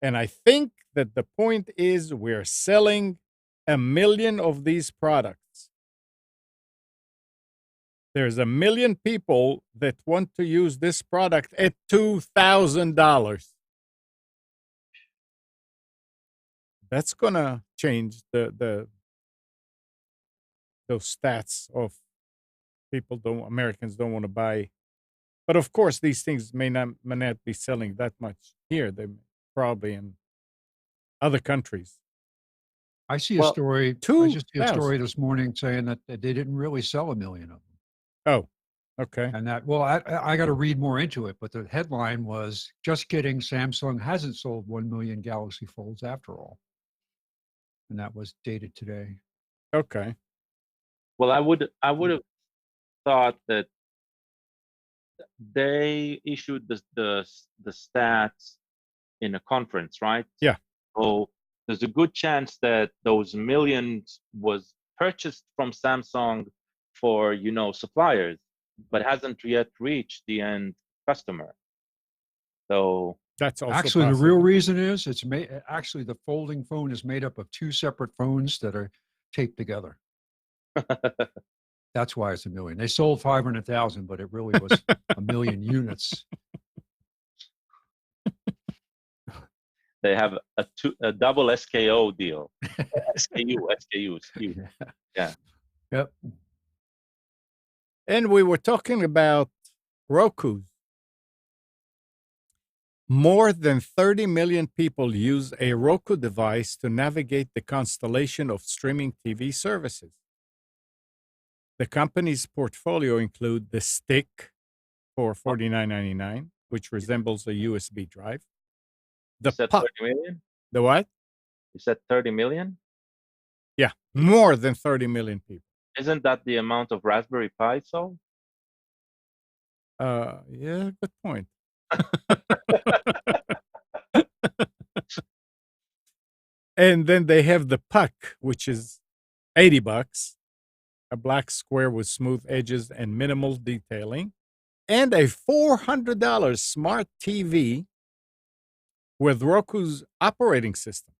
And I think that the point is we're selling 1 million of these products. There's 1 million people that want to use this product at $2,000. That's gonna change those stats of Americans don't want to buy. But of course, these things may not be selling that much here. They probably in other countries. I see a story. I just see a 2,000. story this morning saying that they didn't really sell 1 million of them. Oh, okay. And that, well, I got to read more into it, but the headline was, "Just kidding, Samsung hasn't sold 1 million Galaxy Folds after all." And that was dated today. Okay. Well, I would have thought that they issued the stats in a conference, right? Yeah. So there's a good chance that those millions was purchased from Samsung for, suppliers, but hasn't yet reached the end customer. So that's also actually possible. The real reason is actually the folding phone is made up of two separate phones that are taped together. That's why it's $1 million. They sold 500,000, but it really was 1 million units. they have a double SKO deal. SKU. Yeah. Yep. And we were talking about Roku. More than 30 million people use a Roku device to navigate the constellation of streaming TV services. The company's portfolio includes the stick for $49.99, which resembles a USB drive. You said 30 million? The what? You said 30 million? Yeah, more than 30 million people. Isn't that the amount of Raspberry Pi sold? Yeah, good point. And then they have the puck, which is $80, a black square with smooth edges and minimal detailing, and a $400 smart TV with Roku's operating system.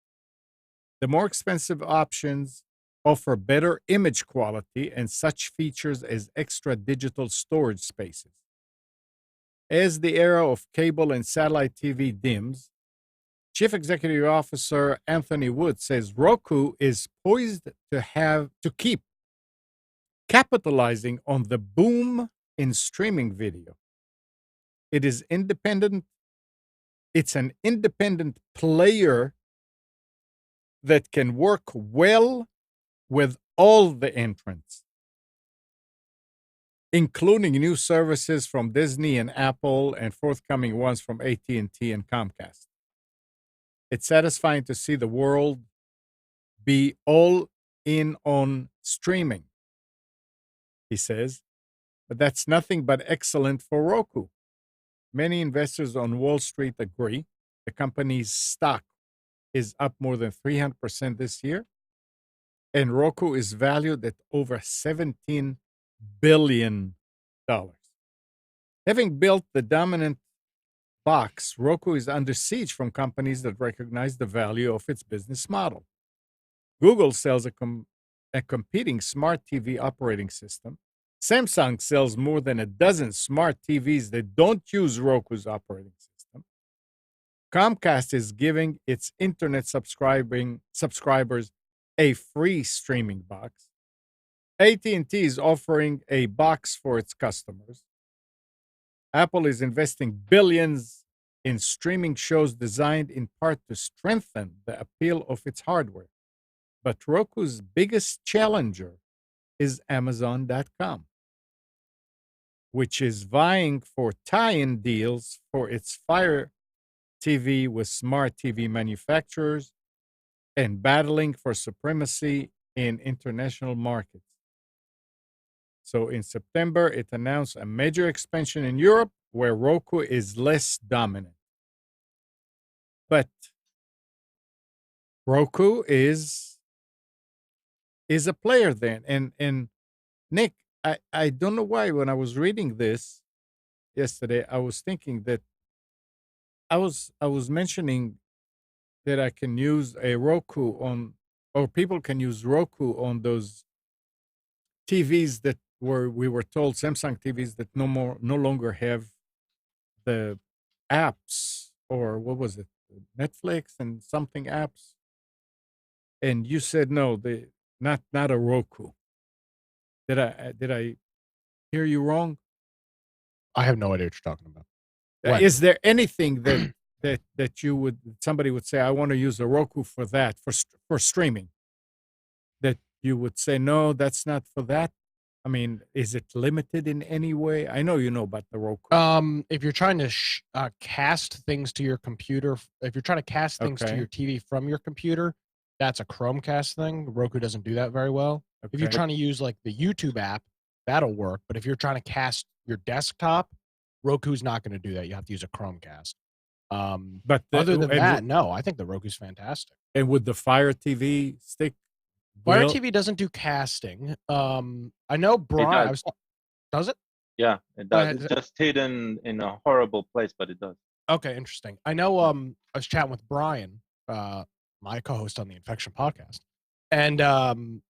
The more expensive options offer better image quality and such features as extra digital storage spaces. As the era of cable and satellite TV dims, Chief Executive Officer Anthony Wood says Roku is poised to keep capitalizing on the boom in streaming video. It's an independent player that can work well with all the entrants, including new services from Disney and Apple and forthcoming ones from AT&T and Comcast. It's satisfying to see the world be all in on streaming, he says, but that's nothing but excellent for Roku. Many investors on Wall Street agree. The company's stock is up more than 300% this year, and Roku is valued at over $17 billion. Having built the dominant box, Roku is under siege from companies that recognize the value of its business model. Google sells a competing smart TV operating system. Samsung sells more than a dozen smart TVs that don't use Roku's operating system. Comcast is giving its internet subscribers a free streaming box. AT&T is offering a box for its customers. Apple is investing billions in streaming shows designed in part to strengthen the appeal of its hardware. But Roku's biggest challenger is Amazon.com, which is vying for tie-in deals for its Fire TV with smart TV manufacturers and battling for supremacy in international markets. So in September, it announced a major expansion in Europe where Roku is less dominant. But Roku is a player then. And Nick, I don't know why when I was reading this yesterday, I was thinking that I was mentioning that I can use a Roku on, or people can use Roku on those TVs that we were told, Samsung TVs that no longer have the apps, or what was it, Netflix and something apps. And you said no, not a Roku. Did I hear you wrong? I have no idea what you're talking about. When? Is there anything that somebody would say, I want to use a Roku for that, for streaming, that you would say, no, that's not for that? I mean, is it limited in any way? I know you know about the Roku. If you're trying to cast things to your computer, if you're trying to cast things to your TV from your computer, that's a Chromecast thing. Roku doesn't do that very well. Okay. If you're trying to use like the YouTube app, that'll work. But if you're trying to cast your desktop, Roku's not going to do that. You have to use a Chromecast. But other than that, no, I think the Roku's fantastic. And would the Fire TV stick Fire TV doesn't do casting. I know Brian. Does it? Yeah, it does. It's just hidden in a horrible place, but it does. Okay, interesting. I know. I was chatting with Brian, my co-host on the Infection podcast, and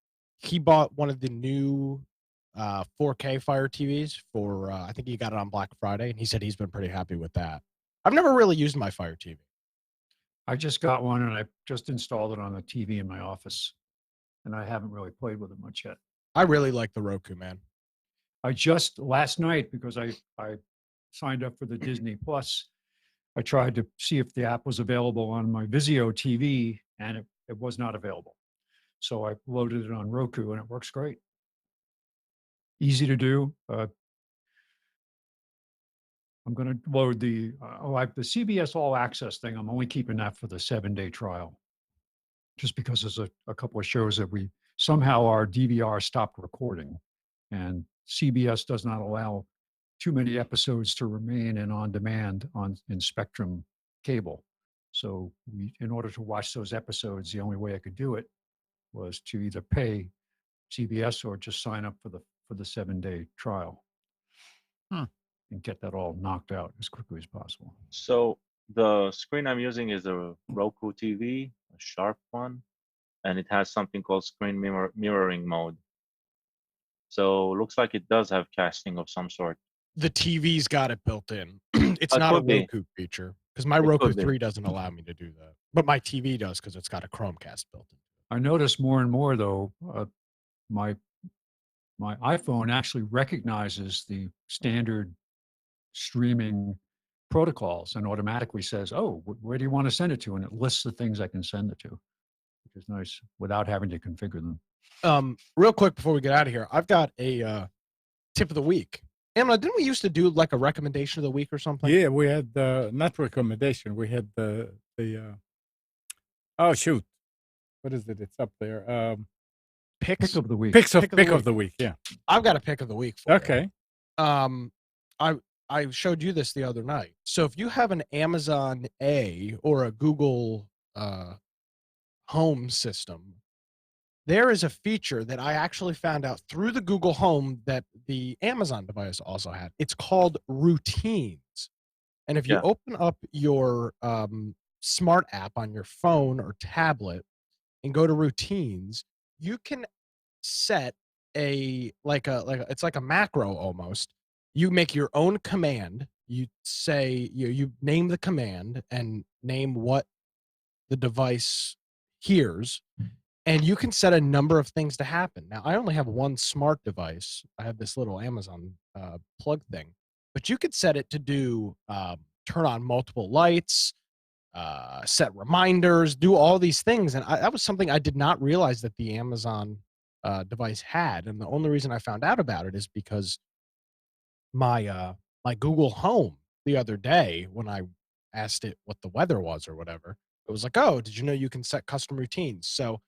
he bought one of the new 4K Fire TVs for. I think he got it on Black Friday, and he said he's been pretty happy with that. I've never really used my Fire TV. I just got one, and I just installed it on the TV in my office, and I haven't really played with it much yet. I really like the Roku, man. I just last night, because I signed up for the Disney Plus, I tried to see if the app was available on my Vizio TV, and it was not available. So I loaded it on Roku, and it works great. Easy to do. I'm going to load the CBS All Access thing. I'm only keeping that for the 7-day trial, just because there's a couple of shows that somehow our DVR stopped recording, and CBS does not allow too many episodes to remain in on demand in Spectrum cable. So in order to watch those episodes, the only way I could do it was to either pay CBS or just sign up for the 7-day trial. And get that all knocked out as quickly as possible. So the screen I'm using is a Roku TV, a sharp one, and it has something called screen mirroring mode. So looks like it does have casting of some sort. The TV's got it built in. It's not a Roku feature, because my Roku 3 doesn't allow me to do that. But my TV does, because it's got a Chromecast built in. I notice more and more, though, my iPhone actually recognizes the standard streaming protocols and automatically says, oh, where do you want to send it to? And it lists the things I can send it to, which is nice without having to configure them. Real quick before we get out of here, I've got a tip of the week. Emma, didn't we used to do like a recommendation of the week or something? Yeah, we had not recommendation. We had the oh shoot, what is it? It's up there. Pick of the week. Pick of the week. Yeah, I've got a pick of the week. Okay. I showed you this the other night. So if you have an Amazon A or a Google Home system, there is a feature that I actually found out through the Google Home that the Amazon device also had. It's called Routines. And if you open up your smart app on your phone or tablet and go to Routines, you can set it's like a macro almost. You make your own command. You say you name the command and name what the device hears, and you can set a number of things to happen. Now, I only have one smart device. I have this little Amazon plug thing, but you could set it to do turn on multiple lights, set reminders, do all these things, and that was something I did not realize that the Amazon device had. And the only reason I found out about it is because my Google Home the other day, when I asked it what the weather was or whatever, it was like, oh, did you know you can set custom routines? So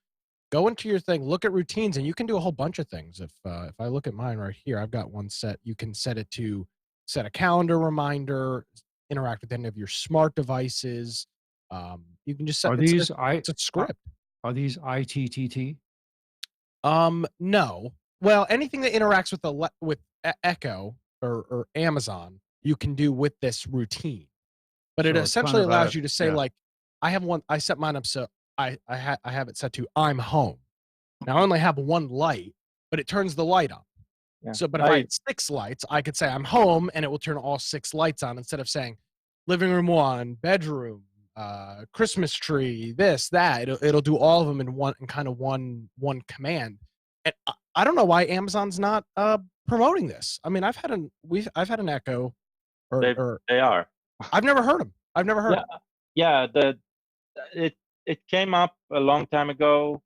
go into your thing, look at routines, and you can do a whole bunch of things. If I look at mine right here, I've got one set. You can set it to set a calendar reminder, interact with any of your smart devices. You can just set it's a script. Are these ITTT? No. Well, anything that interacts with Echo or Amazon, you can do with this routine. But it essentially allows you to say, like, I have one, I set mine up so I have it set to I'm home. Now I only have one light, but it turns the light on. Yeah. So, but if I had 6 lights, I could say I'm home and it will turn all 6 lights on instead of saying living room 1, bedroom, Christmas tree, this, that. It'll do all of them in one command. And I don't know why Amazon's not promoting this. I mean, I've had an Echo. They are. I've never heard them. I've never heard them. Yeah, it came up a long time ago.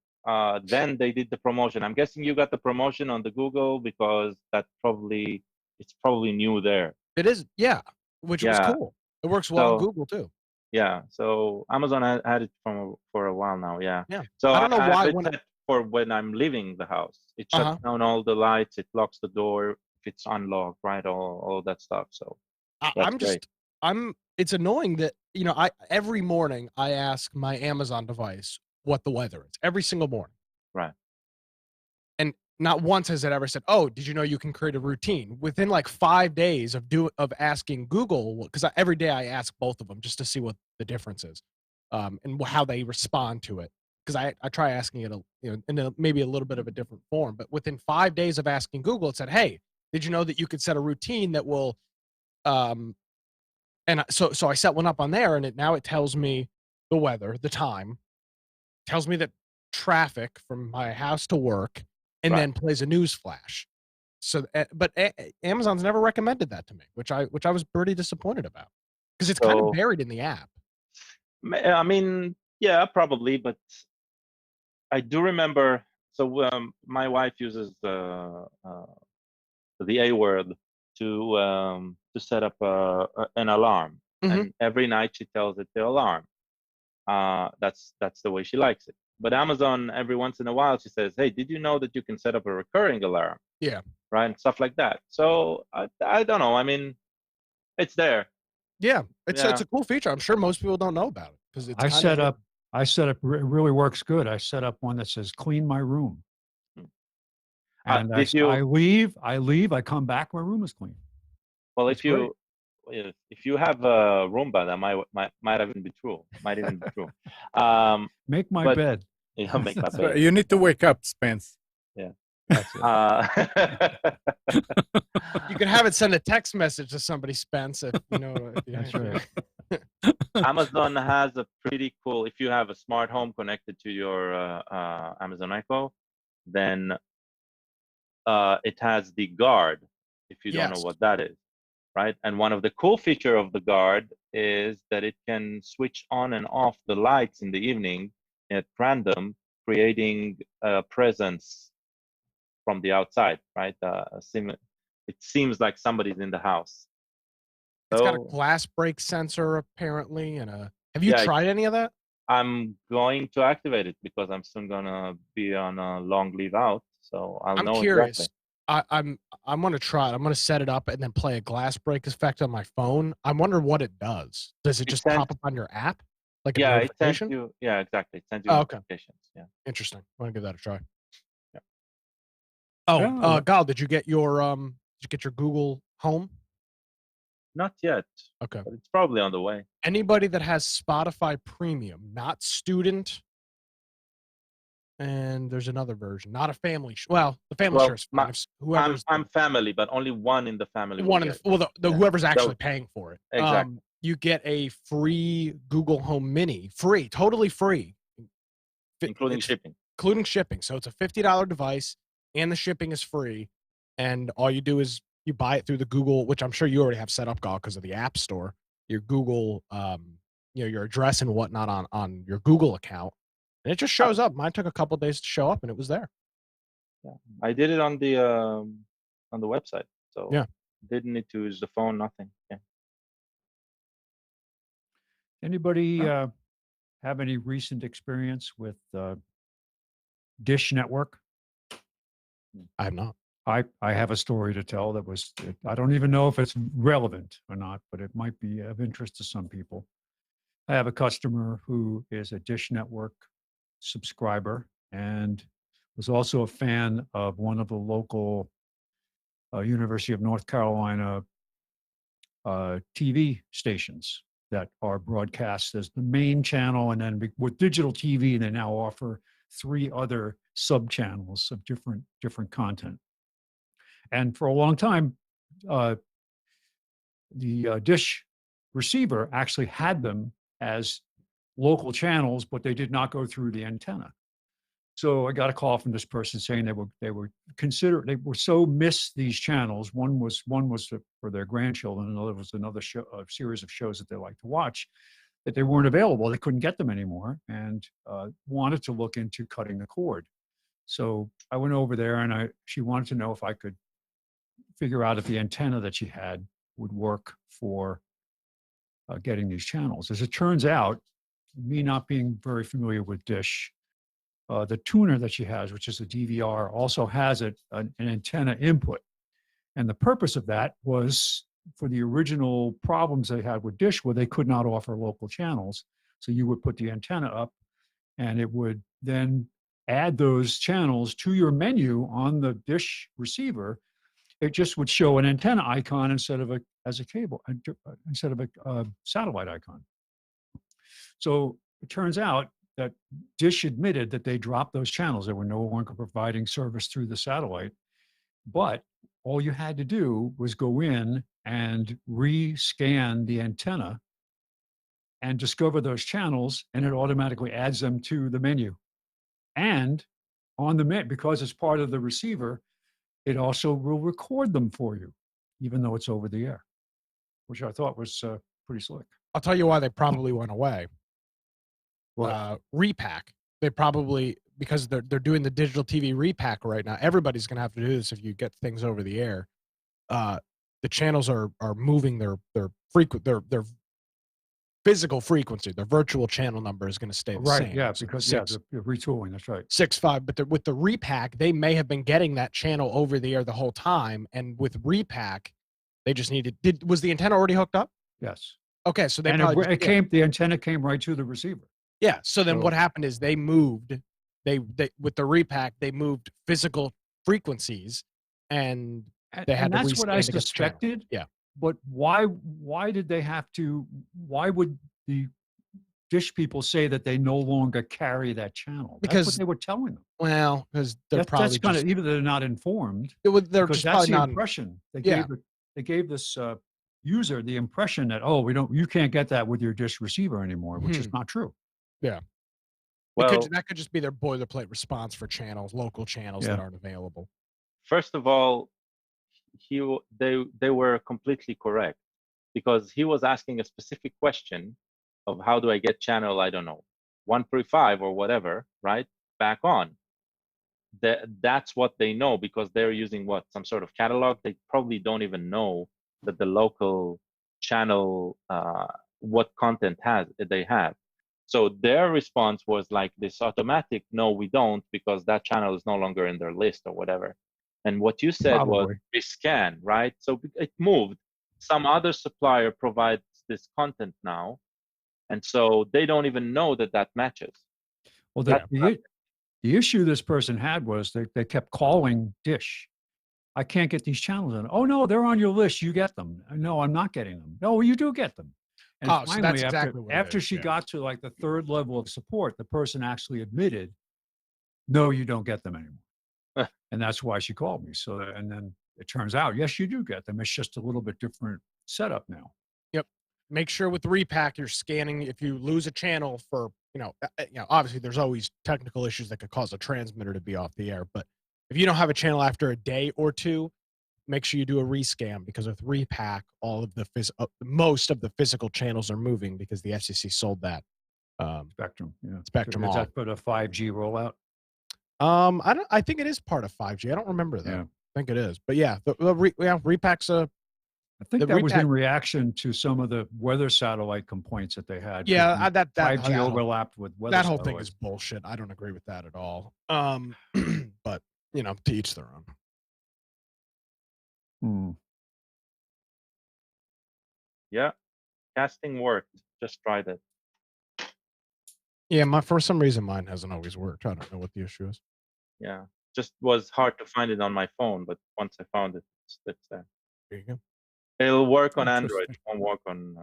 Then they did the promotion. I'm guessing you got the promotion on the Google because it's probably new there. It is, yeah, which was cool. It works well on Google too. Yeah, so Amazon had it for a while now. Yeah. So I don't know why for when I'm leaving the house, it shuts down all the lights, it locks the door if it's unlocked, right? All that stuff. So it's annoying that, every morning I ask my Amazon device what the weather is every single morning. Right. not once has it ever said, "Oh, did you know you can create a routine?" Within like 5 days of asking Google, because every day I ask both of them just to see what the difference is, and how they respond to it. Because I try asking it, in maybe a little bit of a different form. But within 5 days of asking Google, it said, "Hey, did you know that you could set a routine that will," and so I set one up on there, and now it tells me the weather, the time, tells me that traffic from my house to work, and then plays a news flash. So, but Amazon's never recommended that to me, which I was pretty disappointed about, because it's kind of buried in the app. I mean, yeah, probably, but I do remember. So my wife uses the A word to set up an alarm, and every night she tells it the alarm. That's the way she likes it. But Amazon, every once in a while, she says, "Hey, did you know that you can set up a recurring alarm?" Yeah. Right, and stuff like that. So I don't know. I mean, it's there. Yeah, it's a cool feature. I'm sure most people don't know about it because it's. I set up. It really works good. I set up one that says "Clean my room," and I leave. I come back. My room is clean. Well, if you have a Roomba, that might even be true. Might even be true. Make my bed. Yeah, make my bed. You need to wake up, Spence. Yeah. You can have it send a text message to somebody, Spence. If you know. That's right. Amazon has a pretty cool. If you have a smart home connected to your Amazon Echo, then it has the guard. If you don't know what that is, right? And one of the cool feature of the guard is that it can switch on and off the lights in the evening at random, creating a presence from the outside, right? It seems like somebody's in the house. It's got a glass break sensor apparently, and have you tried any of that? I'm going to activate it because I'm soon gonna be on a long leave out, so I'm curious. Exactly. I'm gonna try it. I'm gonna set it up and then play a glass break effect on my phone. I'm wondering what it does. Does it just pop up on your app? Like a notification? It sends you. Yeah, exactly. It sends you notifications. Yeah. Interesting. I want to give that a try. Yeah. Oh, Gal, did you get your Google Home? Not yet. Okay. But it's probably on the way. Anybody that has Spotify Premium, not student, and there's another version, not a family. The family share is fine. I'm family, but only one in the family. Whoever's actually paying for it. Exactly. You get a free Google Home Mini, totally free, including shipping. Including shipping. So it's a $50 device, and the shipping is free. And all you do is you buy it through the Google, which I'm sure you already have set up, Gal, because of the App Store. Your Google, your address and whatnot on your Google account. And it just shows up. Mine took a couple of days to show up, and it was there. Yeah, I did it on the website, so didn't need to use the phone. Nothing. Yeah. Anybody have any recent experience with Dish Network? I have not. I have a story to tell that I don't even know if it's relevant or not, but it might be of interest to some people. I have a customer who is a Dish Network subscriber and was also a fan of one of the local University of North Carolina TV stations that are broadcast as the main channel, and then with digital TV, they now offer 3 other sub-channels of different content. And for a long time, the Dish receiver actually had them as local channels, but they did not go through the antenna. So I got a call from this person saying they so missed these channels. One was for their grandchildren, and another was another series of shows that they like to watch, that they weren't available. They couldn't get them anymore, and wanted to look into cutting the cord. So I went over there, and she wanted to know if I could figure out if the antenna that she had would work for getting these channels. As it turns out, me not being very familiar with Dish, the tuner that she has, which is a DVR, also has an antenna input. And the purpose of that was for the original problems they had with Dish, where they could not offer local channels. So you would put the antenna up, and it would then add those channels to your menu on the dish receiver, it just would show an antenna icon instead of a satellite icon. So it turns out that Dish admitted that they dropped those channels. They were no longer providing service through the satellite, but all you had to do was go in and re-scan the antenna and discover those channels, and it automatically adds them to the menu. And on the menu, because it's part of the receiver, it also will record them for you, even though it's over the air, which I thought was pretty slick. I'll tell you why they probably went away. What? Repack. They probably, because they're doing the digital TV repack right now. Everybody's going to have to do this if you get things over the air. The channels are moving their physical frequency. Their virtual channel number is going to stay the same. Right, yeah, because they're retooling, that's right. 6.5, but with the repack, they may have been getting that channel over the air the whole time, and with repack, they just needed, was the antenna already hooked up? Yes. Okay, so they the antenna came right to the receiver. Yeah, so then what happened is they moved, they with the repack, they moved physical frequencies, and they had to that's what I suspected. Yeah. But why did they have to, why would the Dish people say that they no longer carry that channel? Because that's what they were telling them. Well, because they're probably that's kind of, even though they're not informed. They're just that's the impression they gave. They gave this user the impression that, oh, you can't get that with your Dish receiver anymore, which is not true. Yeah. Well, that could just be their boilerplate response for channels, local channels that aren't available. First of all, they were completely correct, because he was asking a specific question of how do I get channel, I don't know, 135 or whatever, right? Back on. That's what they know, because they're using some sort of catalog. They probably don't even know that the local channel, what content they have. So their response was like this automatic, no, we don't, because that channel is no longer in their list or whatever. And what you said was rescan, right? So it moved. Some other supplier provides this content now, and so they don't even know that matches. Well, the issue this person had was they kept calling Dish. I can't get these channels in. Oh, no, they're on your list. You get them. No, I'm not getting them. No, you do get them. And finally, so that's exactly after she got to like the third level of support, the person actually admitted, no, you don't get them anymore. And that's why she called me. So, and then it turns out, yes, you do get them. It's just a little bit different setup now. Yep. Make sure with the repack, you're scanning. If you lose a channel for, obviously there's always technical issues that could cause a transmitter to be off the air. But if you don't have a channel after a day or two, make sure you do a rescan, because with repack, all of the most of the physical channels are moving because the FCC sold that Spectrum. Yeah, Spectrum. Is that for the 5G rollout? I think it is part of 5G. I don't remember that. Yeah. I think it is, but yeah, repacks. I think that was in reaction to some of the weather satellite complaints that they had. Yeah, that 5G overlapped with weather. That whole thing is bullshit. I don't agree with that at all. But to each their own. Yeah, casting worked. Just tried it. Yeah, for some reason mine hasn't always worked. I don't know what the issue is. Yeah, just was hard to find it on my phone, but once I found it, it's there. There you go. It'll work on Android. It won't work on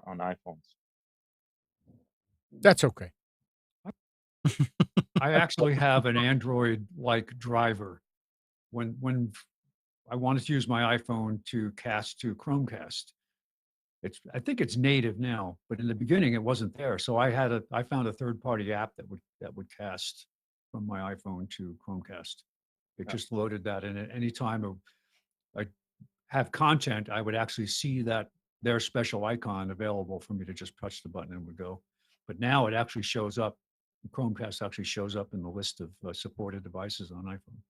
iPhones. That's okay. I actually have an Android-like driver. When I wanted to use my iPhone to cast to Chromecast, I think it's native now, but in the beginning it wasn't there. So I found a third-party app that would cast from my iPhone to Chromecast. It just loaded that in. At any time I have content, I would actually see their special icon available for me to just touch the button and it would go. But now it actually shows up. Chromecast actually shows up in the list of supported devices on iPhone.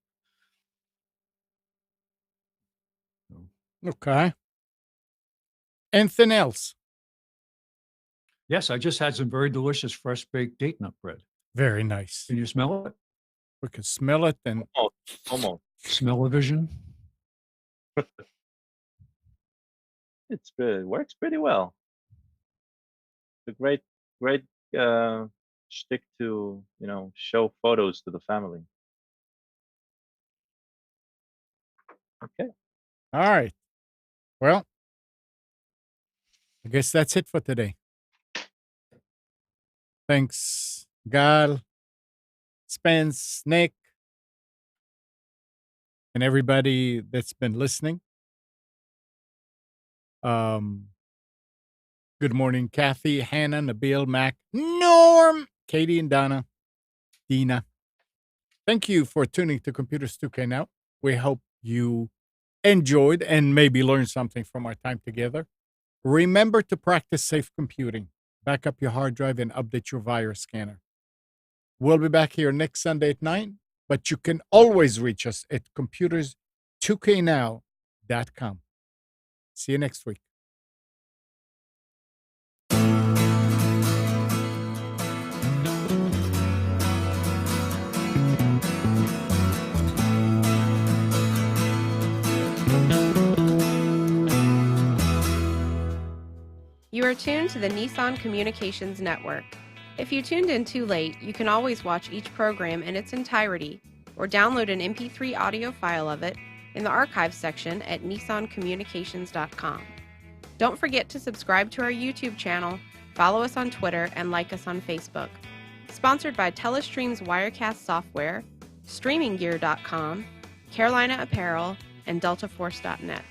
So. Okay. Anything else? Yes, I just had some very delicious fresh baked date nut bread. Very nice. Can you smell it? We can smell it and almost. Smell-o-vision. It's good. It works pretty well. It's a great stick to, show photos to the family. Okay. All right. Well, I guess that's it for today. Thanks, Gal, Spence, Nick, and everybody that's been listening. Good morning, Kathy, Hannah, Nabil, Mac, Norm, Katie, and Donna, Dina. Thank you for tuning to Computers 2K Now. We hope you enjoyed and maybe learned something from our time together. Remember to practice safe computing. Back up your hard drive and update your virus scanner. We'll be back here next Sunday at 9, but you can always reach us at computers2know.com. See you next week. You are tuned to the Nissan Communications Network. If you tuned in too late, you can always watch each program in its entirety or download an MP3 audio file of it in the archives section at nissancommunications.com. Don't forget to subscribe to our YouTube channel, follow us on Twitter, and like us on Facebook. Sponsored by Telestream's Wirecast software, StreamingGear.com, Carolina Apparel, and DeltaForce.net.